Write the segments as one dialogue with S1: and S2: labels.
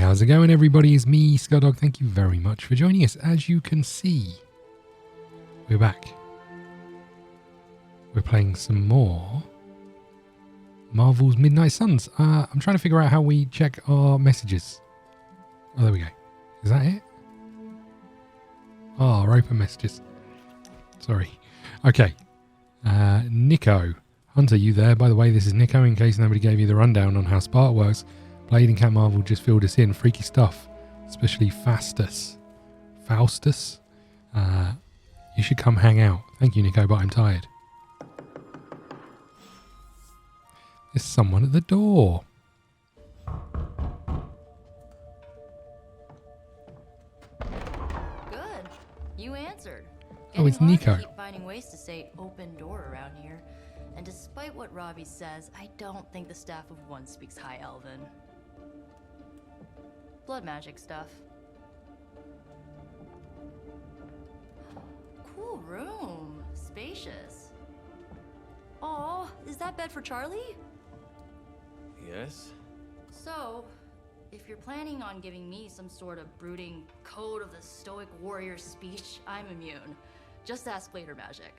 S1: how's it going everybody? It's me, ScottDog. Thank you very much for joining us. As you can see, we're back. We're playing some more Marvel's Midnight Suns. I'm trying to figure out how we check our messages. Oh, there we go. Is that it? Oh, our open messages. Sorry. Okay. Nico. Hunter, you there? By the way, this is Nico, in case nobody gave you the rundown on how Spark works. Blade and Cat Marvel just filled us in. Freaky stuff. Especially Faustus. You should come hang out. Thank you, Nico, but I'm tired. There's someone at the door.
S2: Good. You answered.
S1: Oh, it's Nico.
S2: Keep finding ways to say open door around here. And despite what Robbie says, I don't think the staff of one speaks High Elven. Blood magic stuff. Cool room. Spacious. Aw, is that bed for Charlie?
S3: Yes?
S2: So, if you're planning on giving me some sort of brooding code of the stoic warrior speech, I'm immune. Just ask later, magic.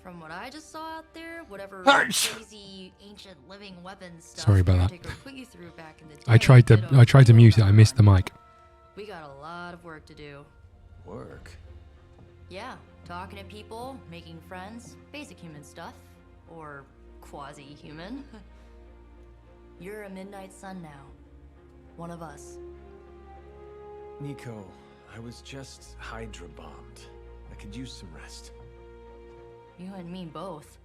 S2: From what I just saw out there, whatever crazy ancient living weapons stuff
S1: Sorry about that.
S2: Caretaker put you through back in the day,
S1: I tried to mute it. I missed the mic.
S2: We got a lot of work to do.
S3: Work?
S2: Yeah, talking to people, making friends, basic human stuff. Or quasi-human. You're a Midnight Sun now. One of us.
S3: Nico, I was just Hydra bombed. I could use some rest.
S2: You and me both.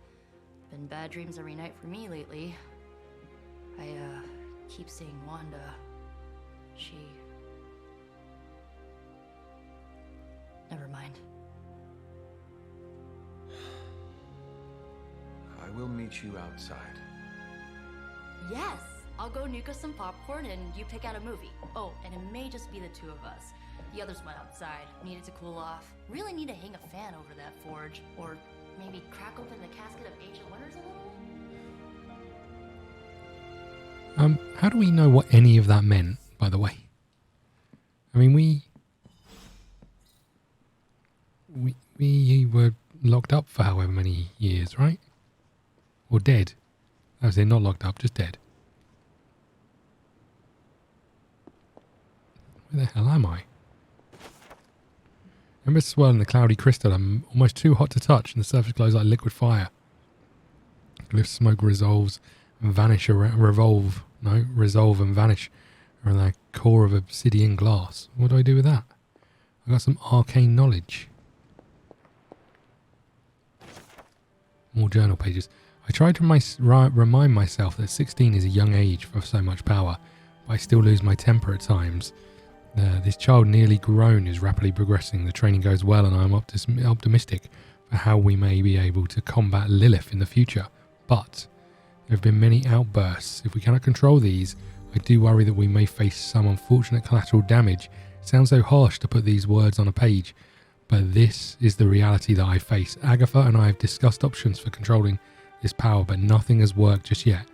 S2: Been bad dreams every night for me lately. I, keep seeing Wanda. She... Never mind.
S3: I will meet you outside.
S2: Yes! I'll go nuke us some popcorn and you pick out a movie. Oh, and it may just be the two of us. The others went outside, needed to cool off. Really need to hang a fan over that forge. Or maybe crack open the casket of ancient wonders a little?
S1: How do we know what any of that meant, by the way? I mean, we were locked up for however many years, right? Or dead. I was not locked up, just dead. Where the hell am I? Remember swirling the cloudy crystal. I'm almost too hot to touch and the surface glows like liquid fire. Glyph smoke resolve and vanish around the core of obsidian glass. What do I do with that? I got some arcane knowledge. More journal pages. I tried to remind myself that 16 is a young age for so much power, but I still lose my temper at times. This child nearly grown is rapidly progressing. The training goes well and I'm optimistic for how we may be able to combat Lilith in the future. But there have been many outbursts. If we cannot control these, I do worry that we may face some unfortunate collateral damage. It sounds so harsh to put these words on a page, but this is the reality that I face. Agatha and I have discussed options for controlling this power, but nothing has worked just yet.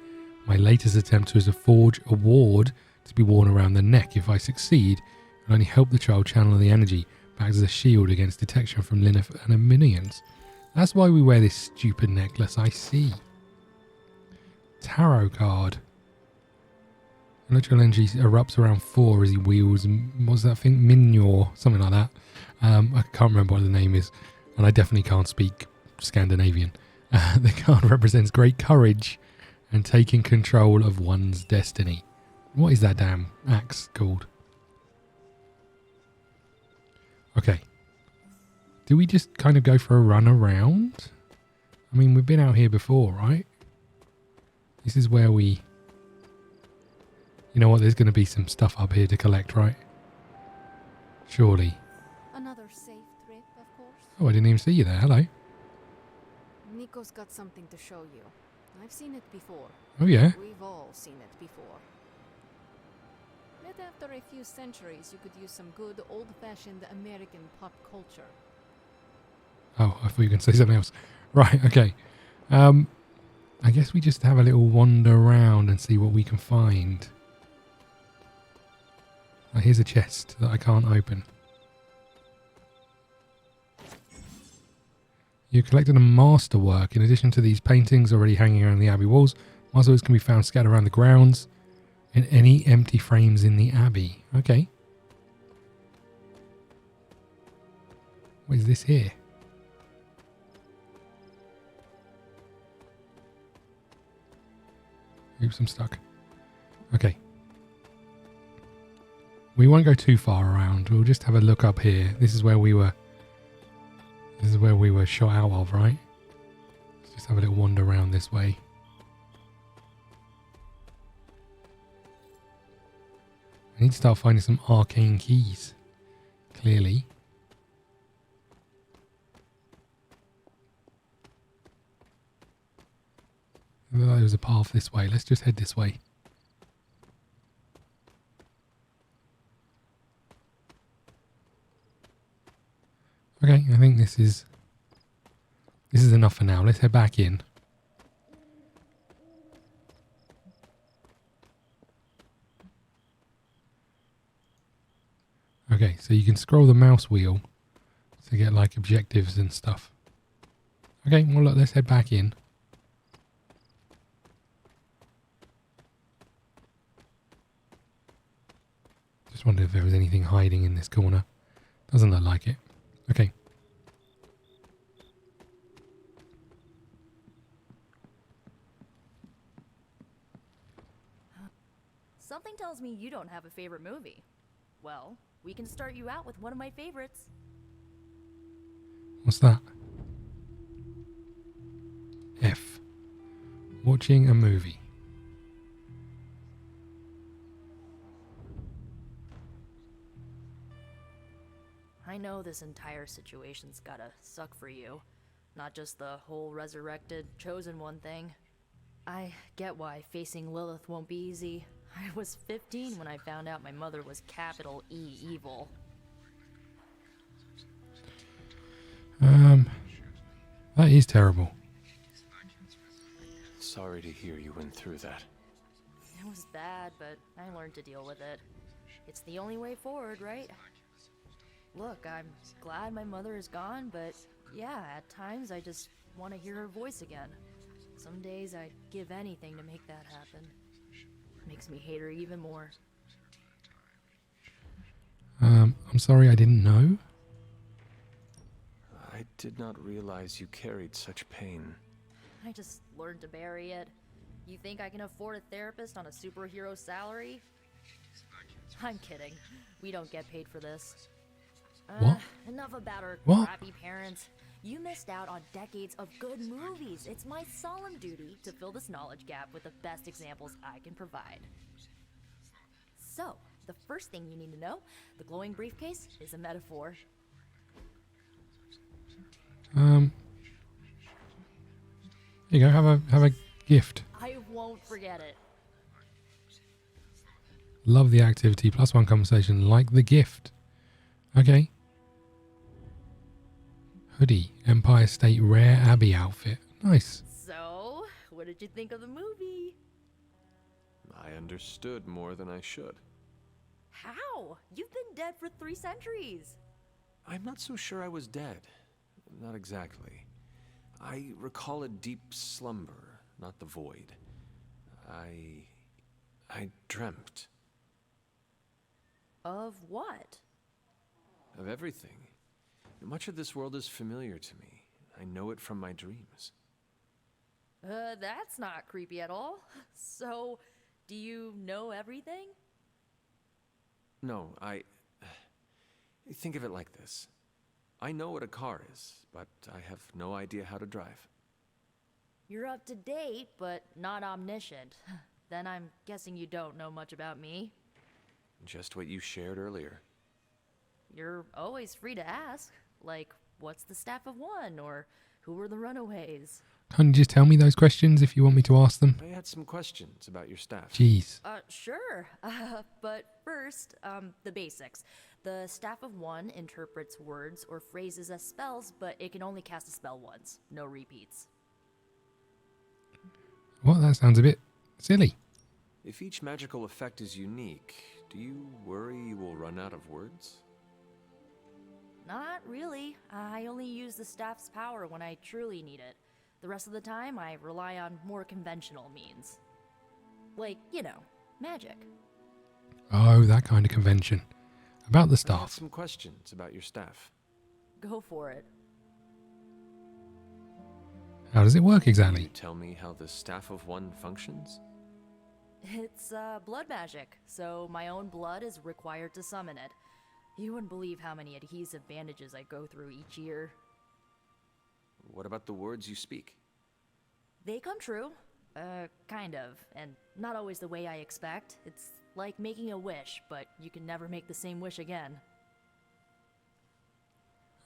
S1: My latest attempt was to forge a ward to be worn around the neck. If I succeed, it will only help the child channel the energy back as a shield against detection from Lilith and her minions. That's why we wear this stupid necklace, I see. Tarot card. Electrical energy erupts around 4 as he wields, what's that thing? Minor, something like that. I can't remember what the name is, and I definitely can't speak Scandinavian. The card represents great courage and taking control of one's destiny. What is that damn axe called? Okay. Do we just kind of go for a run around? I mean, we've been out here before, right? This is where we... You know what? There's going to be some stuff up here to collect, right? Surely.
S4: Another safe trip, of course.
S1: Oh, I didn't even see you there. Hello.
S4: Nico's got something to show you. I've seen it before.
S1: Oh, yeah?
S4: We've all seen it before. Bet after a few centuries you could use some good old-fashioned American pop culture.
S1: Oh, I thought you were going to say something else. Right, okay. I guess we just have a little wander around and see what we can find. Oh, here's a chest that I can't open. You collected a masterwork. In addition to these paintings already hanging around the abbey walls, masterworks can be found scattered around the grounds and any empty frames in the abbey. Okay. What is this here? Oops, I'm stuck. Okay. We won't go too far around. We'll just have a look up here. This is where we were. This is where we were shot out of, right? Let's just have a little wander around this way. I need to start finding some arcane keys. Clearly. There was a path this way. Let's just head this way. Okay, I think this is enough for now. Let's head back in. Okay, so you can scroll the mouse wheel to get like objectives and stuff. Okay, well look, let's head back in. Just wondered if there was anything hiding in this corner. Doesn't look like it. Okay.
S2: Something tells me you don't have a favorite movie. Well, we can start you out with one of my favorites.
S1: What's that? F. Watching a movie.
S2: I know this entire situation's gotta suck for you. Not just the whole resurrected, chosen one thing. I get why facing Lilith won't be easy. I was 15 when I found out my mother was capital E evil.
S1: That is terrible.
S3: Sorry to hear you went through that.
S2: It was bad, but I learned to deal with it. It's the only way forward, right? Look, I'm glad my mother is gone, but yeah, at times I just want to hear her voice again. Some days I'd give anything to make that happen. Makes me hate her even more.
S1: I'm sorry I didn't know.
S3: I did not realize you carried such pain.
S2: I just learned to bury it. You think I can afford a therapist on a superhero salary? I'm kidding. We don't get paid for this.
S1: What?
S2: Enough about our
S1: What?
S2: crappy parents. You missed out on decades of good movies. It's my solemn duty to fill this knowledge gap with the best examples I can provide. So, the first thing you need to know, the glowing briefcase is a metaphor.
S1: Here you go, have a gift.
S2: I won't forget it.
S1: Love the activity, +1 conversation, like the gift. Okay. Hoodie, Empire State Rare Abbey outfit. Nice.
S2: So, what did you think of the movie?
S3: I understood more than I should.
S2: How? You've been dead for 3 centuries.
S3: I'm not so sure I was dead. Not exactly. I recall a deep slumber, not the void. I dreamt.
S2: Of what?
S3: Of everything. Much of this world is familiar to me. I know it from my dreams.
S2: That's not creepy at all. So, do you know everything?
S3: No, think of it like this. I know what a car is, but I have no idea how to drive.
S2: You're up to date, but not omniscient. Then I'm guessing you don't know much about me.
S3: Just what you shared earlier.
S2: You're always free to ask. Like, what's the staff of one? Or who were the runaways?
S1: Can't you just tell me those questions if you want me to ask them?
S3: I had some questions about your staff.
S1: Jeez.
S2: Sure. But first, the basics. The staff of one interprets words or phrases as spells, but it can only cast a spell once. No repeats.
S1: Well, that sounds a bit silly.
S3: If each magical effect is unique, do you worry you will run out of words?
S2: Not really. I only use the staff's power when I truly need it. The rest of the time, I rely on more conventional means. Like, you know, magic.
S1: Oh, that kind of convention. About the
S3: I had
S1: staff.
S3: some questions about your staff.
S2: Go for it.
S1: How does it work
S3: Can you
S1: exactly?
S3: tell me how the Staff of One functions?
S2: It's blood magic, so my own blood is required to summon it. You wouldn't believe how many adhesive bandages I go through each year.
S3: What about the words you speak?
S2: They come true. Kind of. And not always the way I expect. It's like making a wish, but you can never make the same wish again.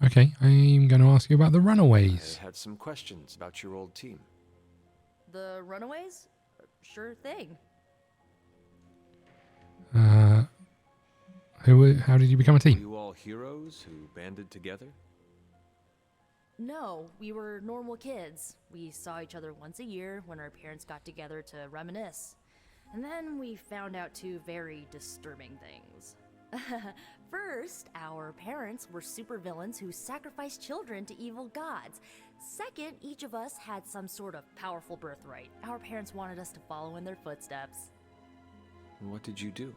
S1: Okay, I'm going to ask you about the
S3: I
S1: runaways.
S3: had some questions about your old team.
S2: The Runaways? Sure thing.
S1: How did you become a
S3: Were
S1: team?
S3: you all heroes who banded together?
S2: No, we were normal kids. We saw each other once a year when our parents got together to reminisce. And then we found out two very disturbing things. First, our parents were supervillains who sacrificed children to evil gods. Second, each of us had some sort of powerful birthright. Our parents wanted us to follow in their footsteps.
S3: And what did you do?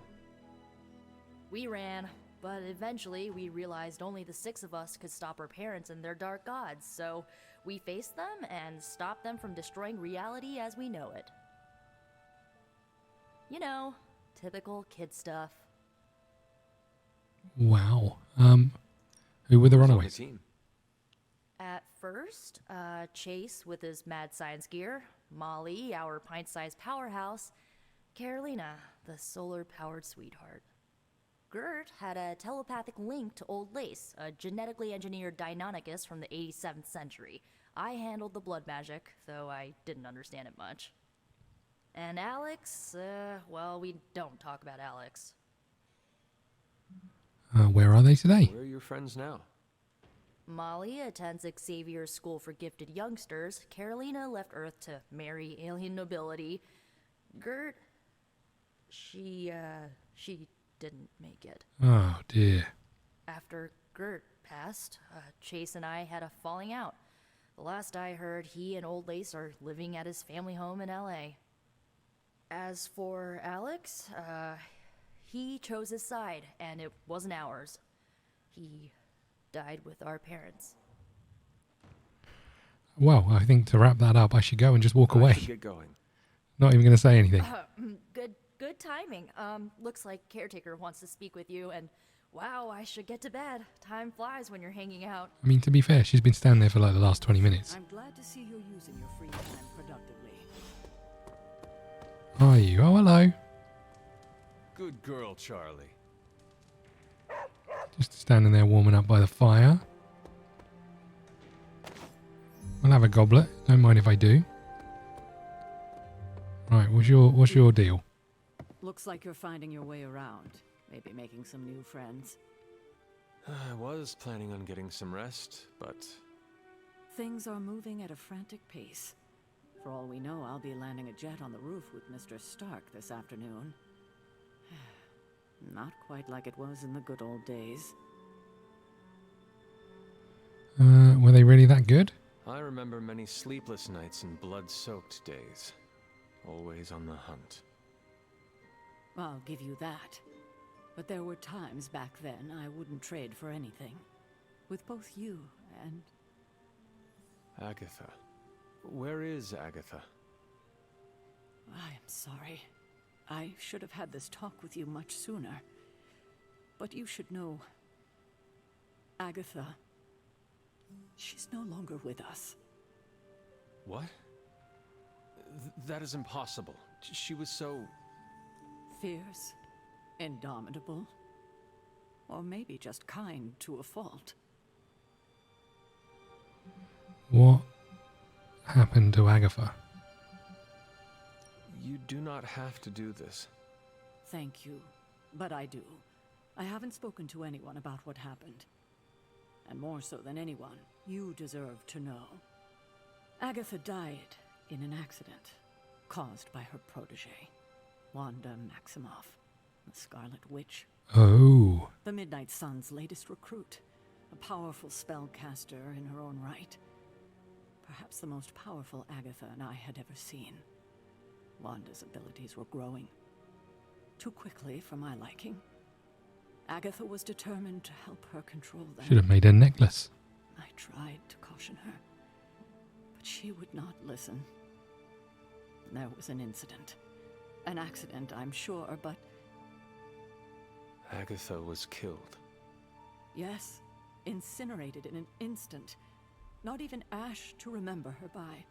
S2: We ran, but eventually we realized only the 6 of us could stop our parents and their dark gods, so we faced them and stopped them from destroying reality as we know it. You know, typical kid stuff.
S1: Wow. Who were the
S3: Who was on
S1: runaways?
S3: team?
S2: At first, Chase with his mad science gear, Molly, our pint-sized powerhouse, Carolina, the solar-powered sweetheart. Gert had a telepathic link to Old Lace, a genetically engineered Deinonychus from the 87th century. I handled the blood magic, though I didn't understand it much. And Alex, well, we don't talk about Alex.
S1: Where are they today?
S3: Where are your friends now?
S2: Molly attends Xavier's School for Gifted Youngsters. Carolina left Earth to marry alien nobility. Gert, she didn't make it.
S1: Oh dear.
S2: After Gert passed, Chase and I had a falling out. The last I heard, he and Old Lace are living at his family home in LA. As for Alex, he chose his side, and it wasn't ours. He died with our parents.
S1: Well, I think to wrap that up, I should go and just walk
S3: I
S1: away.
S3: should get going.
S1: Not even going to say anything.
S2: Good timing. Looks like Caretaker wants to speak with you, and wow, I should get to bed. Time flies when you're hanging out.
S1: I mean, to be fair, she's been standing there for like the last 20 minutes.
S5: I'm glad to see you're using your free time productively.
S1: Are you? Oh, hello.
S3: Good girl, Charlie.
S1: Just standing there warming up by the fire. I'll have a goblet. Don't mind if I do. Right, what's your deal?
S5: Looks like you're finding your way around. Maybe making some new friends.
S3: I was planning on getting some rest, but
S5: Things are moving at a frantic pace. For all we know, I'll be landing a jet on the roof with Mr. Stark this afternoon. Not quite like it was in the good old days.
S1: Were they really that good?
S3: I remember many sleepless nights and blood-soaked days. Always on the hunt.
S5: I'll give you that. But there were times back then I wouldn't trade for anything. With both you and...
S3: Agatha. Where is Agatha?
S5: I am sorry. I should have had this talk with you much sooner. But you should know... Agatha... She's no longer with us.
S3: What? That is impossible. She was so...
S5: Fierce, indomitable, or maybe just kind to a fault.
S1: What happened to Agatha?
S3: You do not have to do this.
S5: Thank you, but I do. I haven't spoken to anyone about what happened. And more so than anyone, you deserve to know. Agatha died in an accident caused by her protege, Wanda Maximoff, the Scarlet Witch.
S1: Oh.
S5: The Midnight Sun's latest recruit. A powerful spellcaster in her own right. Perhaps the most powerful Agatha and I had ever seen. Wanda's abilities were growing. Too quickly for my liking. Agatha was determined to help her control them.
S1: Should have made a necklace.
S5: I tried to caution her, but she would not listen. There was an incident. An accident, I'm sure, but...
S3: Agatha was killed.
S5: Yes, incinerated in an instant. Not even ash to remember her by.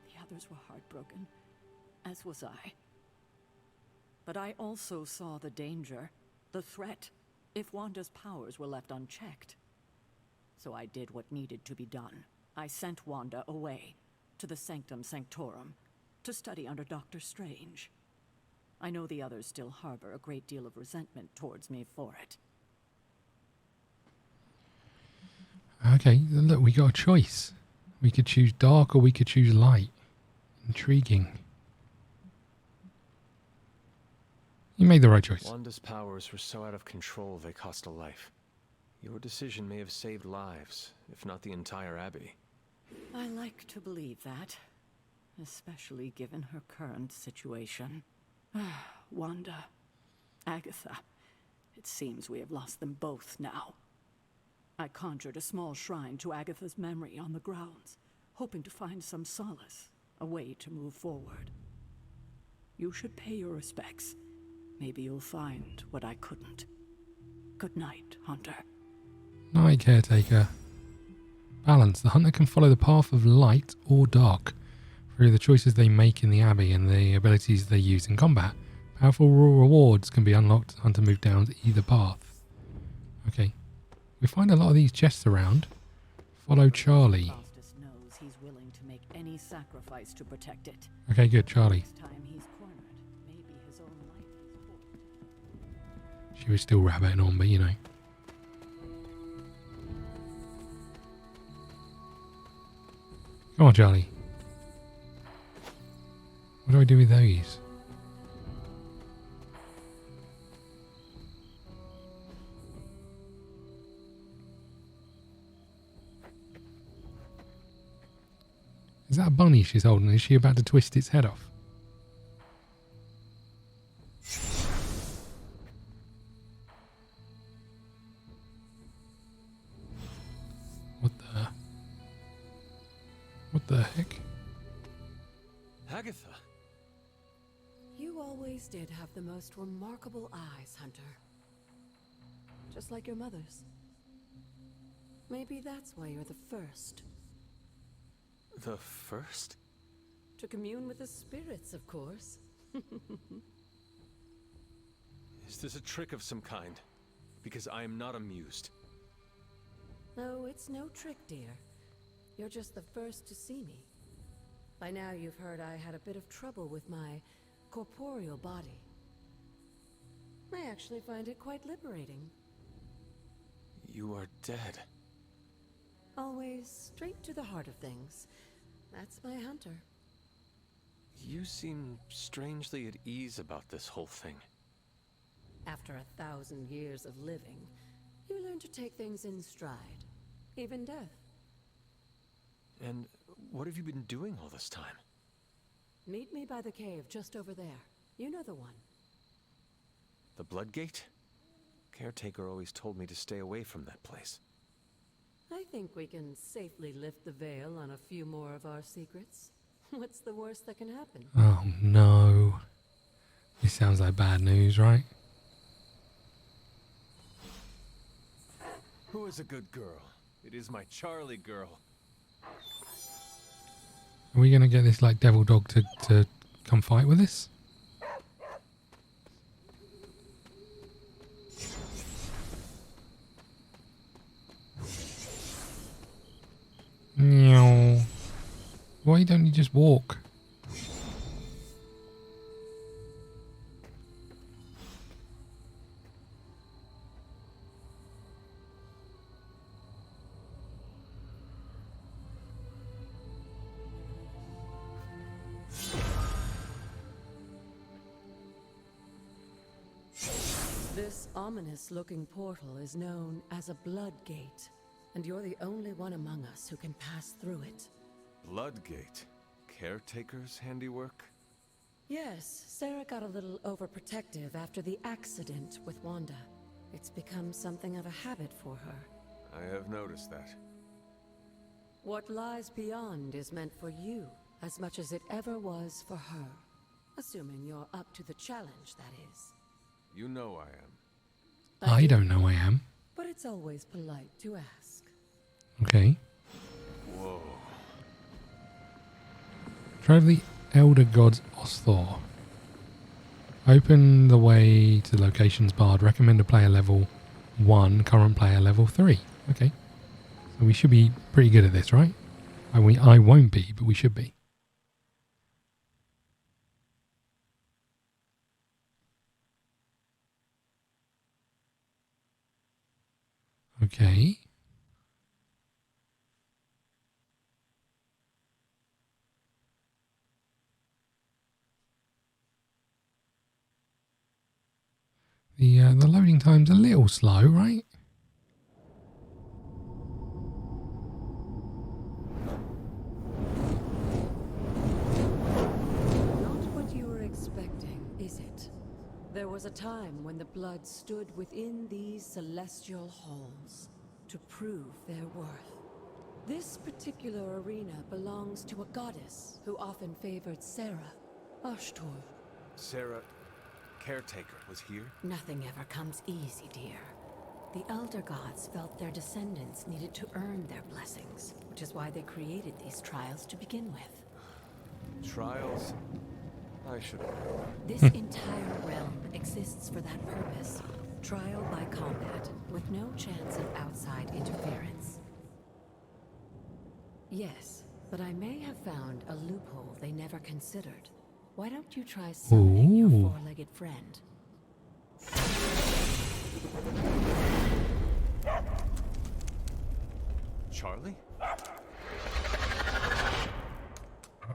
S5: The others were heartbroken, as was I. But I also saw the danger, the threat, if Wanda's powers were left unchecked. So I did what needed to be done. I sent Wanda away, to the Sanctum Sanctorum, to study under Dr. Strange. I know the others still harbor a great deal of resentment towards me for it.
S1: Okay, look, we got a choice. We could choose dark or we could choose light. Intriguing. You made the right choice.
S3: Wanda's powers were so out of control they cost a life. Your decision may have saved lives, if not the entire Abbey.
S5: I like to believe that, especially given her current situation. Wanda, Agatha, it seems we have lost them both now. I conjured a small shrine to Agatha's memory on the grounds, hoping to find some solace, a way to move forward. You should pay your respects. Maybe you'll find what I couldn't. Good night, Hunter.
S1: Night, Caretaker. Balance. The hunter can follow the path of light or dark through the choices they make in the Abbey and the abilities they use in combat. Powerful rewards can be unlocked. Hunter move down either path. Okay. We find a lot of these chests around. Follow Charlie.
S5: Faustus knows he's willing to make any sacrifice to protect it.
S1: Okay, good. Charlie.
S5: Next time he's cornered, maybe his own life is forfeit.
S1: She was still rabbiting on, but you know. Come on, Charlie. What do I do with those? Is that a bunny she's holding? Is she about to twist its head off? What the heck?
S3: Agatha!
S6: You always did have the most remarkable eyes, Hunter. Just like your mother's. Maybe that's why you're the first.
S3: The first?
S6: To commune with the spirits, of course.
S3: Is this a trick of some kind? Because I am not amused.
S6: No, it's no trick, dear. You're just the first to see me. By now you've heard I had a bit of trouble with my corporeal body. I actually find it quite liberating.
S3: You are dead.
S6: Always straight to the heart of things. That's my Hunter.
S3: You seem strangely at ease about this whole thing.
S6: After 1,000 years of living, you learn to take things in stride. Even death.
S3: And what have you been doing all this time?
S6: Meet me by the cave just over there. You know the one.
S3: The Bloodgate? Caretaker always told me to stay away from that place.
S6: I think we can safely lift the veil on a few more of our secrets. What's the worst that can happen?
S1: Oh no. This sounds like bad news, right?
S3: Who is a good girl? It is my Charlie girl.
S1: Are we going to get this like devil dog to come fight with us? Meow. Why don't you just walk?
S6: This ominous-looking portal is known as a blood gate, and you're the only one among us who can pass through it.
S3: Bloodgate? Caretaker's handiwork?
S6: Yes, Sarah got a little overprotective after the accident with Wanda. It's become something of a habit for her.
S3: I have noticed that.
S6: What lies beyond is meant for you, as much as it ever was for her. Assuming you're up to the challenge, that is.
S3: You know I am.
S1: I don't know I am.
S6: But it's always polite to ask.
S1: Okay.
S3: Whoa.
S1: Drive the Elder Gods Osthor. Open the way to locations barred. Recommend a player level 1, current player level 3. Okay. So we should be pretty good at this, right? I won't be, but we should be. Okay. The loading time's a little slow, right?
S6: Not what you were expecting, is it? There was a time when the blood stood within these celestial halls to prove their worth. This particular arena belongs to a goddess who often favored Sarah, Ashtor.
S3: Sarah, caretaker, was here?
S6: Nothing ever comes easy, dear. The Elder Gods felt their descendants needed to earn their blessings, which is why they created these trials to begin with.
S3: Trials? I should have known.
S6: This entire realm exists for that purpose. Trial by combat, with no chance of outside interference. Yes, but I may have found a loophole they never considered. Why don't you try summoning your four-legged friend?
S3: Charlie?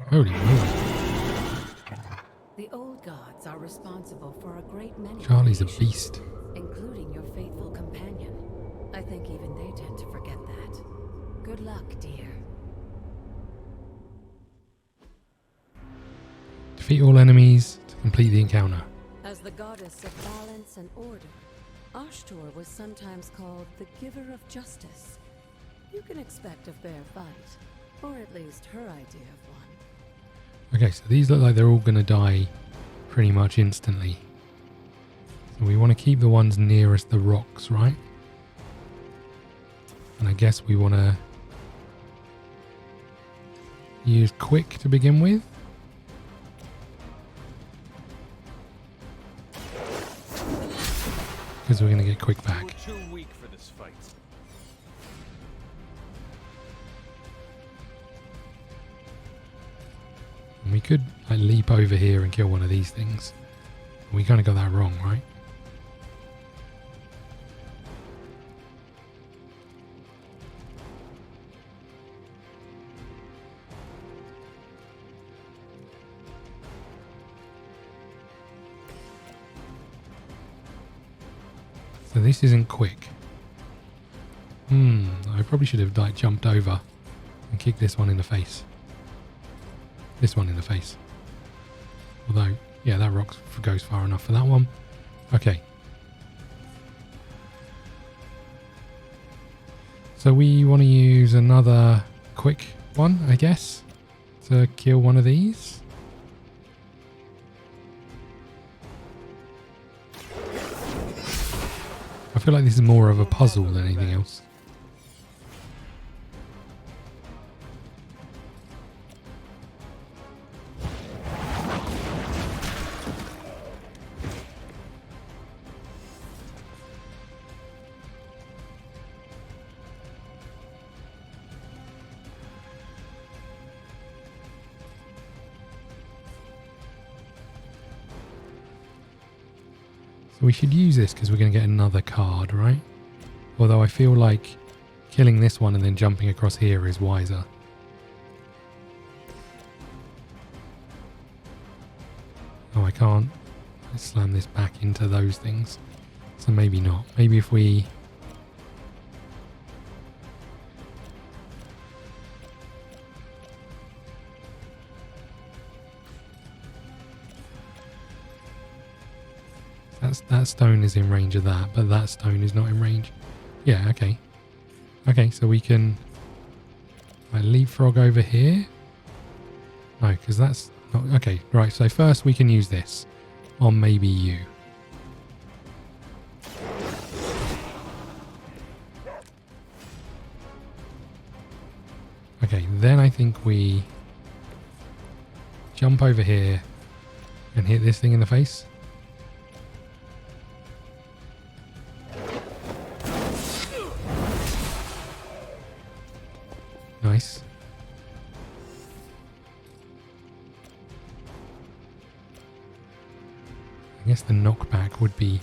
S1: Holy moly.
S6: The old gods are responsible for a great many
S1: Charlie's a
S6: creations,
S1: beast.
S6: including your faithful companion. I think even they tend to forget that. Good luck, dear.
S1: Defeat all enemies to complete the encounter.
S6: As the goddess of balance and order, Ashtor was sometimes called the giver of justice. You can expect a fair fight, or at least her idea of one.
S1: Okay, so these look like they're all going to die pretty much instantly. So we want to keep the ones nearest the rocks, right? And I guess we want to use quick to begin with. Because we're going to get quick back.
S3: We're too weak for this fight.
S1: And we could like leap over here and kill one of these things. We kind of got that wrong, right? So this isn't quick. I probably should have like jumped over and kicked this one in the face. This one in the face. Although, yeah, that rock goes far enough for that one. Okay. So we want to use another quick one, I guess, to kill one of these. I feel like this is more of a puzzle than anything else. So we should use this because we're going to get another card, right? Although I feel like killing this one and then jumping across here is wiser. Oh, I can't. Let's slam this back into those things. So maybe not. Maybe if we... That stone is in range of that, but that stone is not in range. Yeah, okay. Okay, so we can leapfrog over here. No, because that's not... Okay, right, so first we can use this on maybe you. Okay, then I think we jump over here and hit this thing in the face. Nice. I guess the knockback would be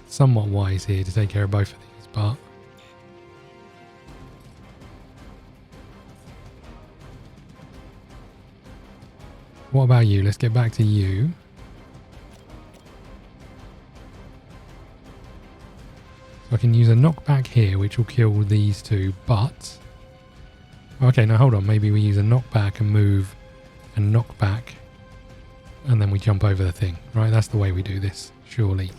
S1: somewhat wise here to take care of both of these, but... What about you? Let's get back to you. So I can use a knockback here, which will kill these two, but... Okay, now hold on. Maybe we use a knockback and move and knockback, and then we jump over the thing. Right, that's the way we do this, surely.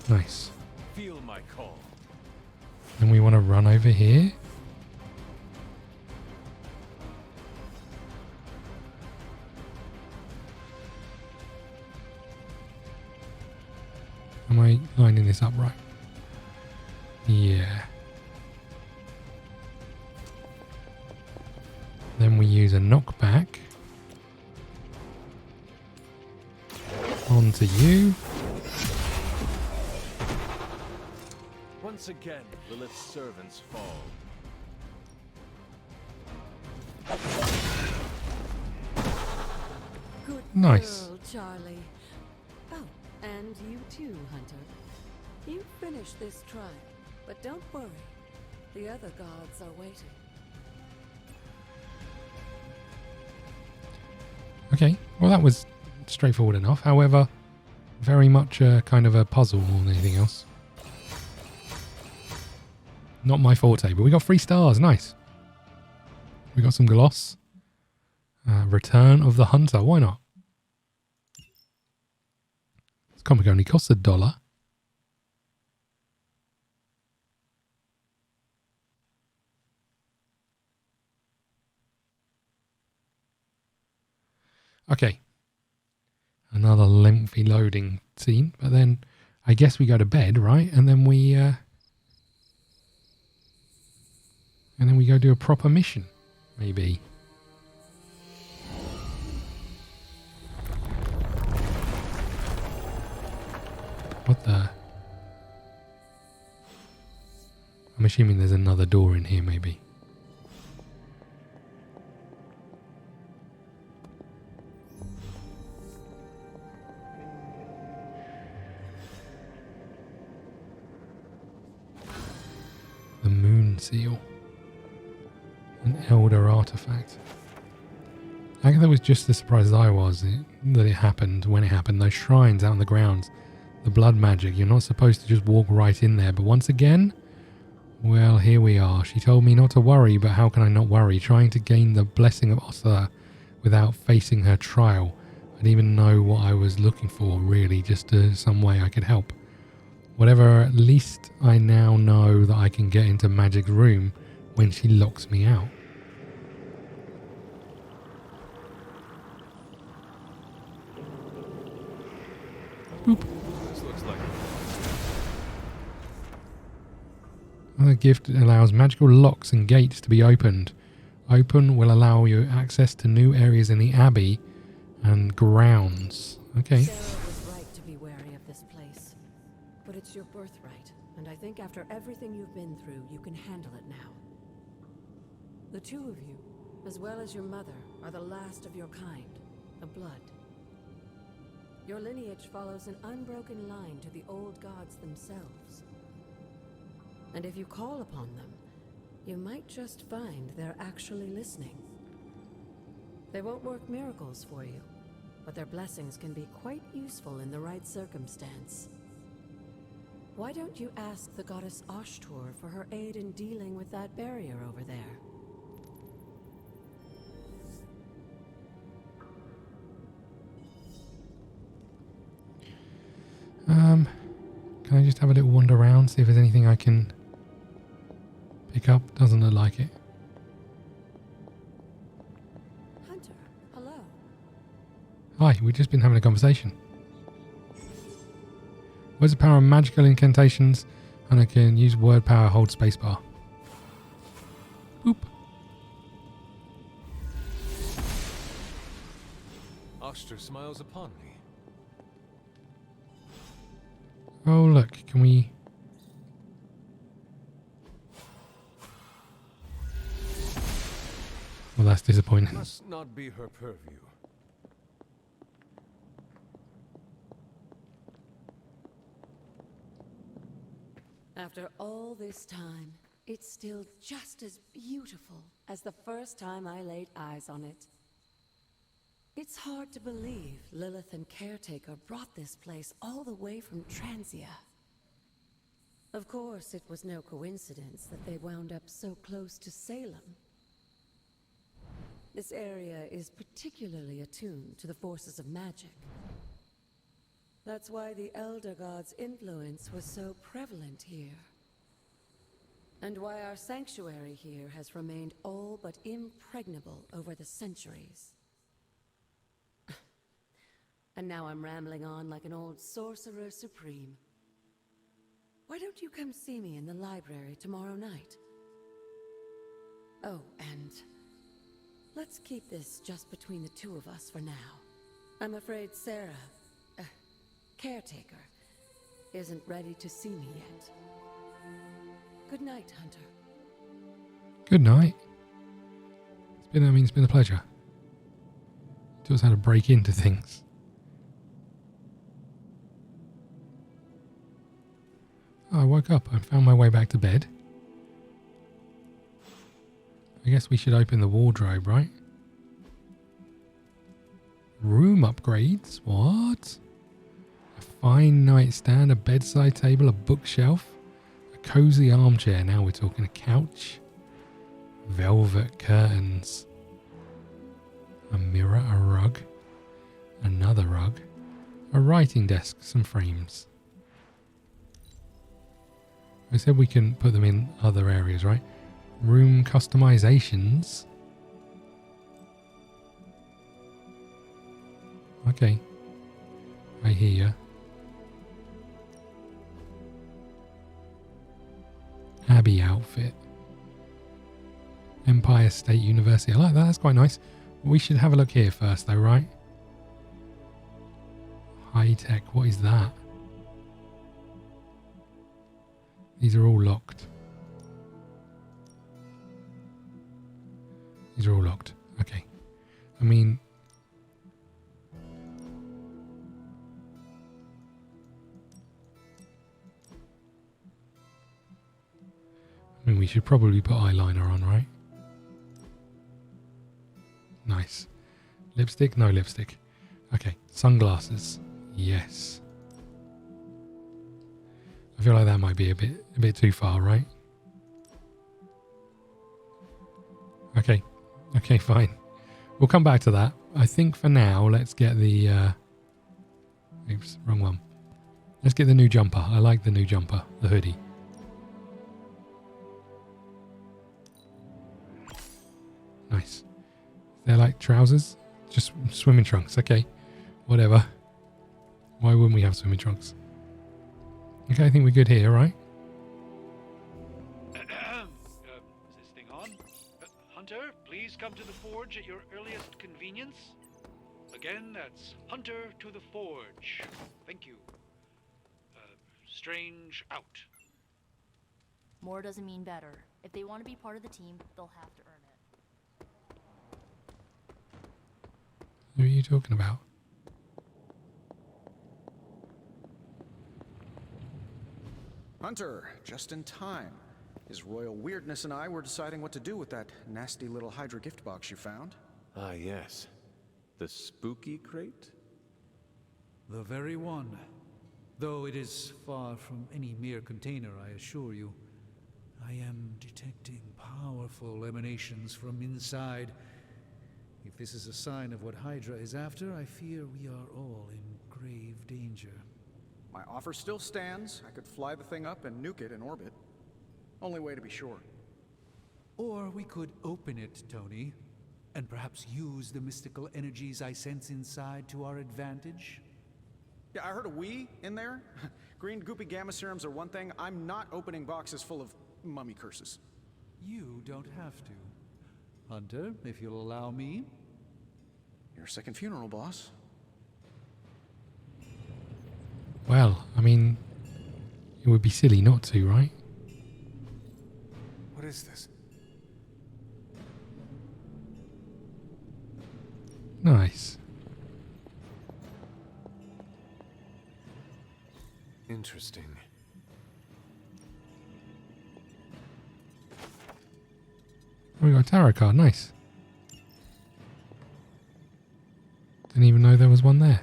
S1: Nice.
S3: Feel my call.
S1: Then we want to run over here. Am I lining this up right? Yeah. Then we use a knockback onto you.
S3: Once again, Lilith's servants fall.
S6: Good
S1: Nice.
S6: girl, Charlie. Oh, and you too, Hunter. You finished this trial, but don't worry. The other gods are waiting.
S1: Okay, well that was straightforward enough. However, very much a kind of a puzzle more than anything else. Not my forte, but we got 3 stars. Nice. We got some gloss. Return of the Hunter. Why not? This comic only costs $1. Okay. Another lengthy loading scene, but then I guess we go to bed, right? And then we go do a proper mission, maybe. What the? I'm assuming there's another door in here, maybe. The moon seal. An elder artifact. Agatha was just as surprised as I was that it happened when it happened. Those shrines out on the grounds. The blood magic. You're not supposed to just walk right in there. But once again, well, here we are. She told me not to worry, but how can I not worry? Trying to gain the blessing of Agatha without facing her trial. I didn't even know what I was looking for, really. Just some way I could help. Whatever, at least I now know that I can get into Magic's room when she locks me out. Boop.
S3: This looks like
S1: Another gift allows magical locks and gates to be opened. Open will allow you access to new areas in the Abbey and grounds. Okay.
S6: Sarah was right to be wary of this place. But it's your birthright, and I think after everything you've been through, you can handle it now. The two of you, as well as your mother, are the last of your kind, the blood. Your lineage follows an unbroken line to the old gods themselves. And if you call upon them, you might just find they're actually listening. They won't work miracles for you, but their blessings can be quite useful in the right circumstance. Why don't you ask the goddess Ashtur for her aid in dealing with that barrier over there?
S1: Can I just have a little wander around, see if there's anything I can pick up? Doesn't look like it.
S6: Hunter, hello.
S1: Hi, we've just been having a conversation. Where's the power of magical incantations? And I can use word power, hold spacebar. Boop.
S3: Ashtur smiles upon me.
S1: Oh, look, can we... Well, that's disappointing.
S3: Must not be her purview.
S6: After all this time, it's still just as beautiful as the first time I laid eyes on it. It's hard to believe Lilith and Caretaker brought this place all the way from Transia. Of course, it was no coincidence that they wound up so close to Salem. This area is particularly attuned to the forces of magic. That's why the Elder God's influence was so prevalent here. And why our sanctuary here has remained all but impregnable over the centuries. And now I'm rambling on like an old sorcerer supreme. Why don't you come see me in the library tomorrow night? Oh, and let's keep this just between the two of us for now. I'm afraid Sarah, Caretaker, isn't ready to see me yet. Good night, Hunter.
S1: Good night. It's been a pleasure. Taught us how to break into things. I woke up and found my way back to bed. I guess we should open the wardrobe, right? Room upgrades? What? A fine nightstand, a bedside table, a bookshelf, a cozy armchair. Now we're talking. A couch, velvet curtains, a mirror, a rug, another rug, a writing desk, some frames. I said we can put them in other areas, right? Room customizations. Okay. I hear ya. Abbey outfit. Empire State University. I like that. That's quite nice. We should have a look here first though, right? High tech. What is that? These are all locked. These are all locked. Okay. I mean... we should probably put eyeliner on, right? Nice. Lipstick? No lipstick. Okay. Sunglasses. Yes. I feel like that might be a bit too far, right? Okay. Okay, fine. We'll come back to that. I think for now, let's get the... oops, wrong one. Let's get the new jumper. I like the new jumper, the hoodie. Nice. They're like trousers? Just swimming trunks. Okay. Whatever. Why wouldn't we have swimming trunks? Okay, I think we're good here, right?
S7: Is this thing on? Hunter, please come to the forge at your earliest convenience. Again, that's Hunter to the forge. Thank you. Strange out.
S2: More doesn't mean better. If they want to be part of the team, they'll have to earn it.
S1: Who are you talking about?
S8: Hunter, just in time. His Royal Weirdness and I were deciding what to do with that nasty little Hydra gift box you found.
S3: Ah, yes. The spooky crate?
S7: The very one. Though it is far from any mere container, I assure you. I am detecting powerful emanations from inside. If this is a sign of what Hydra is after, I fear we are all in grave danger.
S8: My offer still stands. I could fly the thing up and nuke it in orbit. Only way to be sure.
S7: Or we could open it, Tony, and perhaps use the mystical energies I sense inside to our advantage.
S8: Yeah, I heard a "we" in there. Green goopy gamma serums are one thing. I'm not opening boxes full of mummy curses.
S7: You don't have to. Hunter, if you'll allow me.
S8: Your second funeral, boss.
S1: Well, I mean, it would be silly not to, right?
S8: What is this?
S1: Nice.
S3: Interesting.
S1: Oh, we got a tarot card. Nice. Didn't even know there was one there.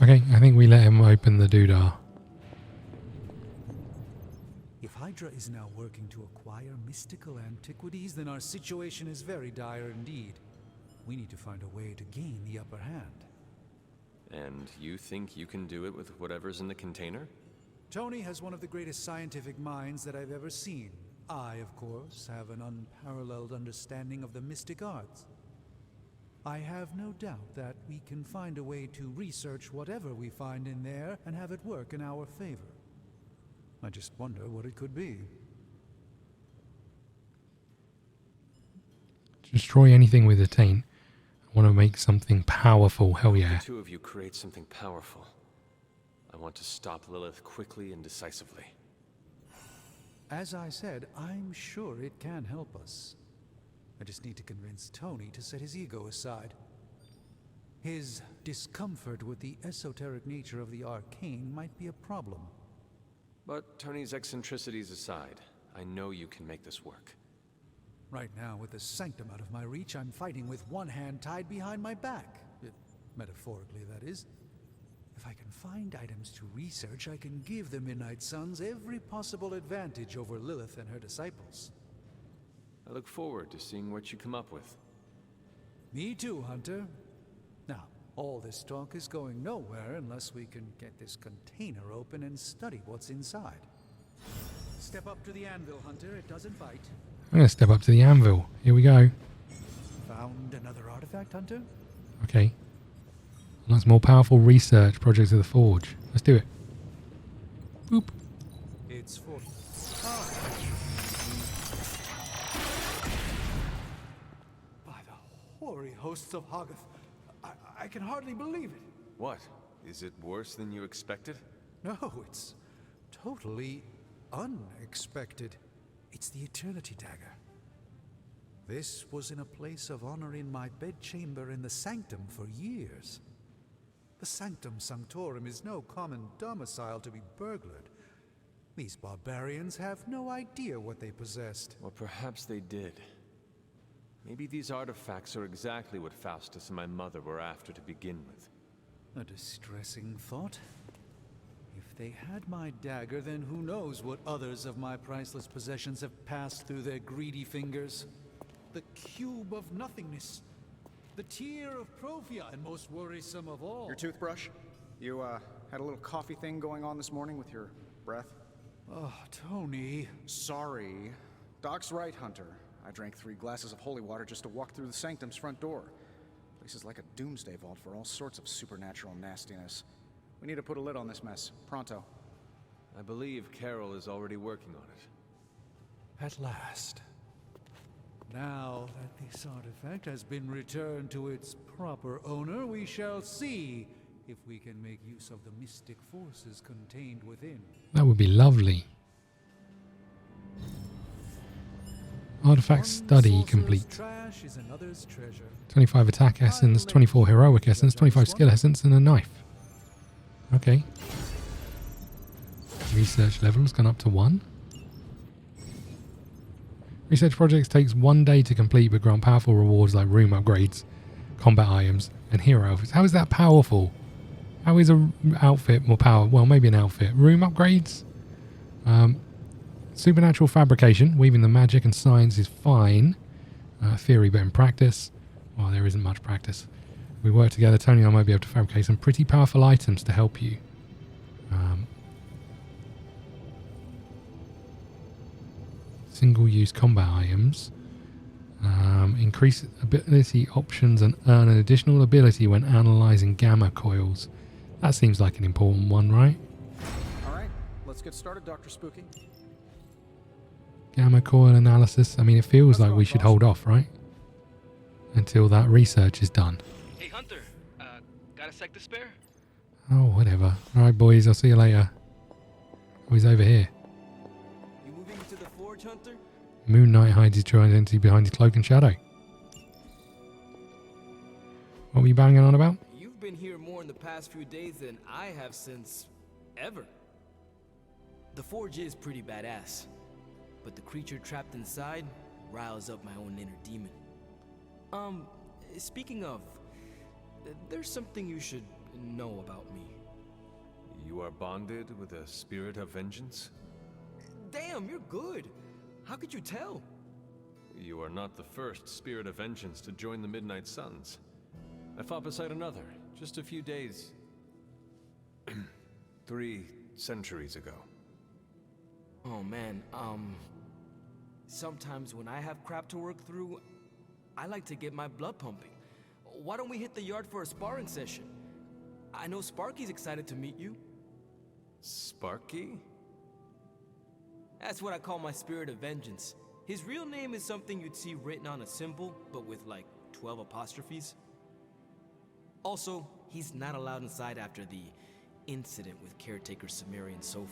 S1: Okay, I think we let him open the doodah.
S7: If Hydra is now working to acquire mystical antiquities, then our situation is very dire indeed. We need to find a way to gain the upper hand.
S3: And you think you can do it with whatever's in the container?
S7: Tony has one of the greatest scientific minds that I've ever seen. I, of course, have an unparalleled understanding of the mystic arts. I have no doubt that we can find a way to research whatever we find in there and have it work in our favor. I just wonder what it could be.
S1: Destroy anything with a taint. I want to make something powerful. Hell yeah.
S3: The two of you create something powerful. I want to stop Lilith quickly and decisively.
S7: As I said, I'm sure it can help us. I just need to convince Tony to set his ego aside. His discomfort with the esoteric nature of the arcane might be a problem.
S3: But Tony's eccentricities aside, I know you can make this work.
S7: Right now, with the sanctum out of my reach, I'm fighting with one hand tied behind my back. Metaphorically, that is. If I can find items to research, I can give the Midnight Suns every possible advantage over Lilith and her disciples.
S3: I look forward to seeing what you come up with.
S7: Me too, Hunter. Now, all this talk is going nowhere unless we can get this container open and study what's inside. Step up to the anvil, Hunter. It doesn't bite.
S1: I'm going to step up to the anvil. Here we go.
S7: Found another artifact, Hunter?
S1: Okay. That's more powerful research projects of the Forge. Let's do it. Boop.
S7: It's for... By the hoary hosts of Agatha, I can hardly believe it.
S3: What? Is it worse than you expected?
S7: No, it's totally unexpected. It's the Eternity Dagger. This was in a place of honor in my bedchamber in the Sanctum for years. The Sanctum Sanctorum is no common domicile to be burglared. These barbarians have no idea what they possessed.
S3: Or perhaps they did. Maybe these artifacts are exactly what Faustus and my mother were after to begin with.
S7: A distressing thought. If they had my dagger, then who knows what others of my priceless possessions have passed through their greedy fingers. The cube of nothingness. The tear of Profia, and most worrisome of all.
S8: Your toothbrush? You, had a little coffee thing going on this morning with your breath?
S7: Oh, Tony.
S8: Sorry. Doc's right, Hunter. I drank 3 glasses of holy water just to walk through the Sanctum's front door. Place is like a doomsday vault for all sorts of supernatural nastiness. We need to put a lid on this mess. Pronto.
S3: I believe Carol is already working on it.
S7: At last. Now that this artifact has been returned to its proper owner, we shall see if we can make use of the mystic forces contained within.
S1: That would be lovely. Artifact study complete.
S7: Trash is another's treasure.
S1: 25 attack essence, 24 heroic essence, 25 skill essence, and a knife. Okay. Research level has gone up to 1. Research projects takes 1 day to complete but grant powerful rewards like room upgrades, combat items, and hero outfits. How is that powerful? How is a outfit more powerful? Well, maybe an outfit. Room upgrades? Supernatural fabrication. Weaving the magic and science is fine. Theory, but in practice, well, there isn't much practice. We work together. Tony and I might be able to fabricate some pretty powerful items to help you. Single-use combat items. Increase ability options and earn an additional ability when analyzing gamma coils. That seems like an important one, right?
S8: Alright, let's get started, Dr. Spooky.
S1: Gamma coil analysis. I mean, it feels like we should hold off, right? Until that research is done.
S9: Hey, Hunter. Got a sec to spare?
S1: Oh, whatever. Alright, boys. I'll see you later. Oh, he's over here.
S10: You moving to the forge, Hunter?
S1: Moon Knight hides his true identity behind his cloak and shadow. What were you banging on about?
S10: You've been here more in the past few days than I have since ever. The forge is pretty badass, but the creature trapped inside riles up my own inner demon. Speaking of, there's something you should know about me.
S3: You are bonded with a spirit of vengeance?
S10: Damn, you're good. How could you tell?
S3: You are not the first spirit of vengeance to join the Midnight Suns. I fought beside another, just a few days... 3 centuries ago.
S10: Oh man, sometimes when I have crap to work through, I like to get my blood pumping. Why don't we hit the yard for a sparring session? I know Sparky's excited to meet you.
S3: Sparky?
S10: That's what I call my spirit of vengeance. His real name is something you'd see written on a symbol, but with like 12 apostrophes. Also, he's not allowed inside after the incident with caretaker Sumerian Sofa.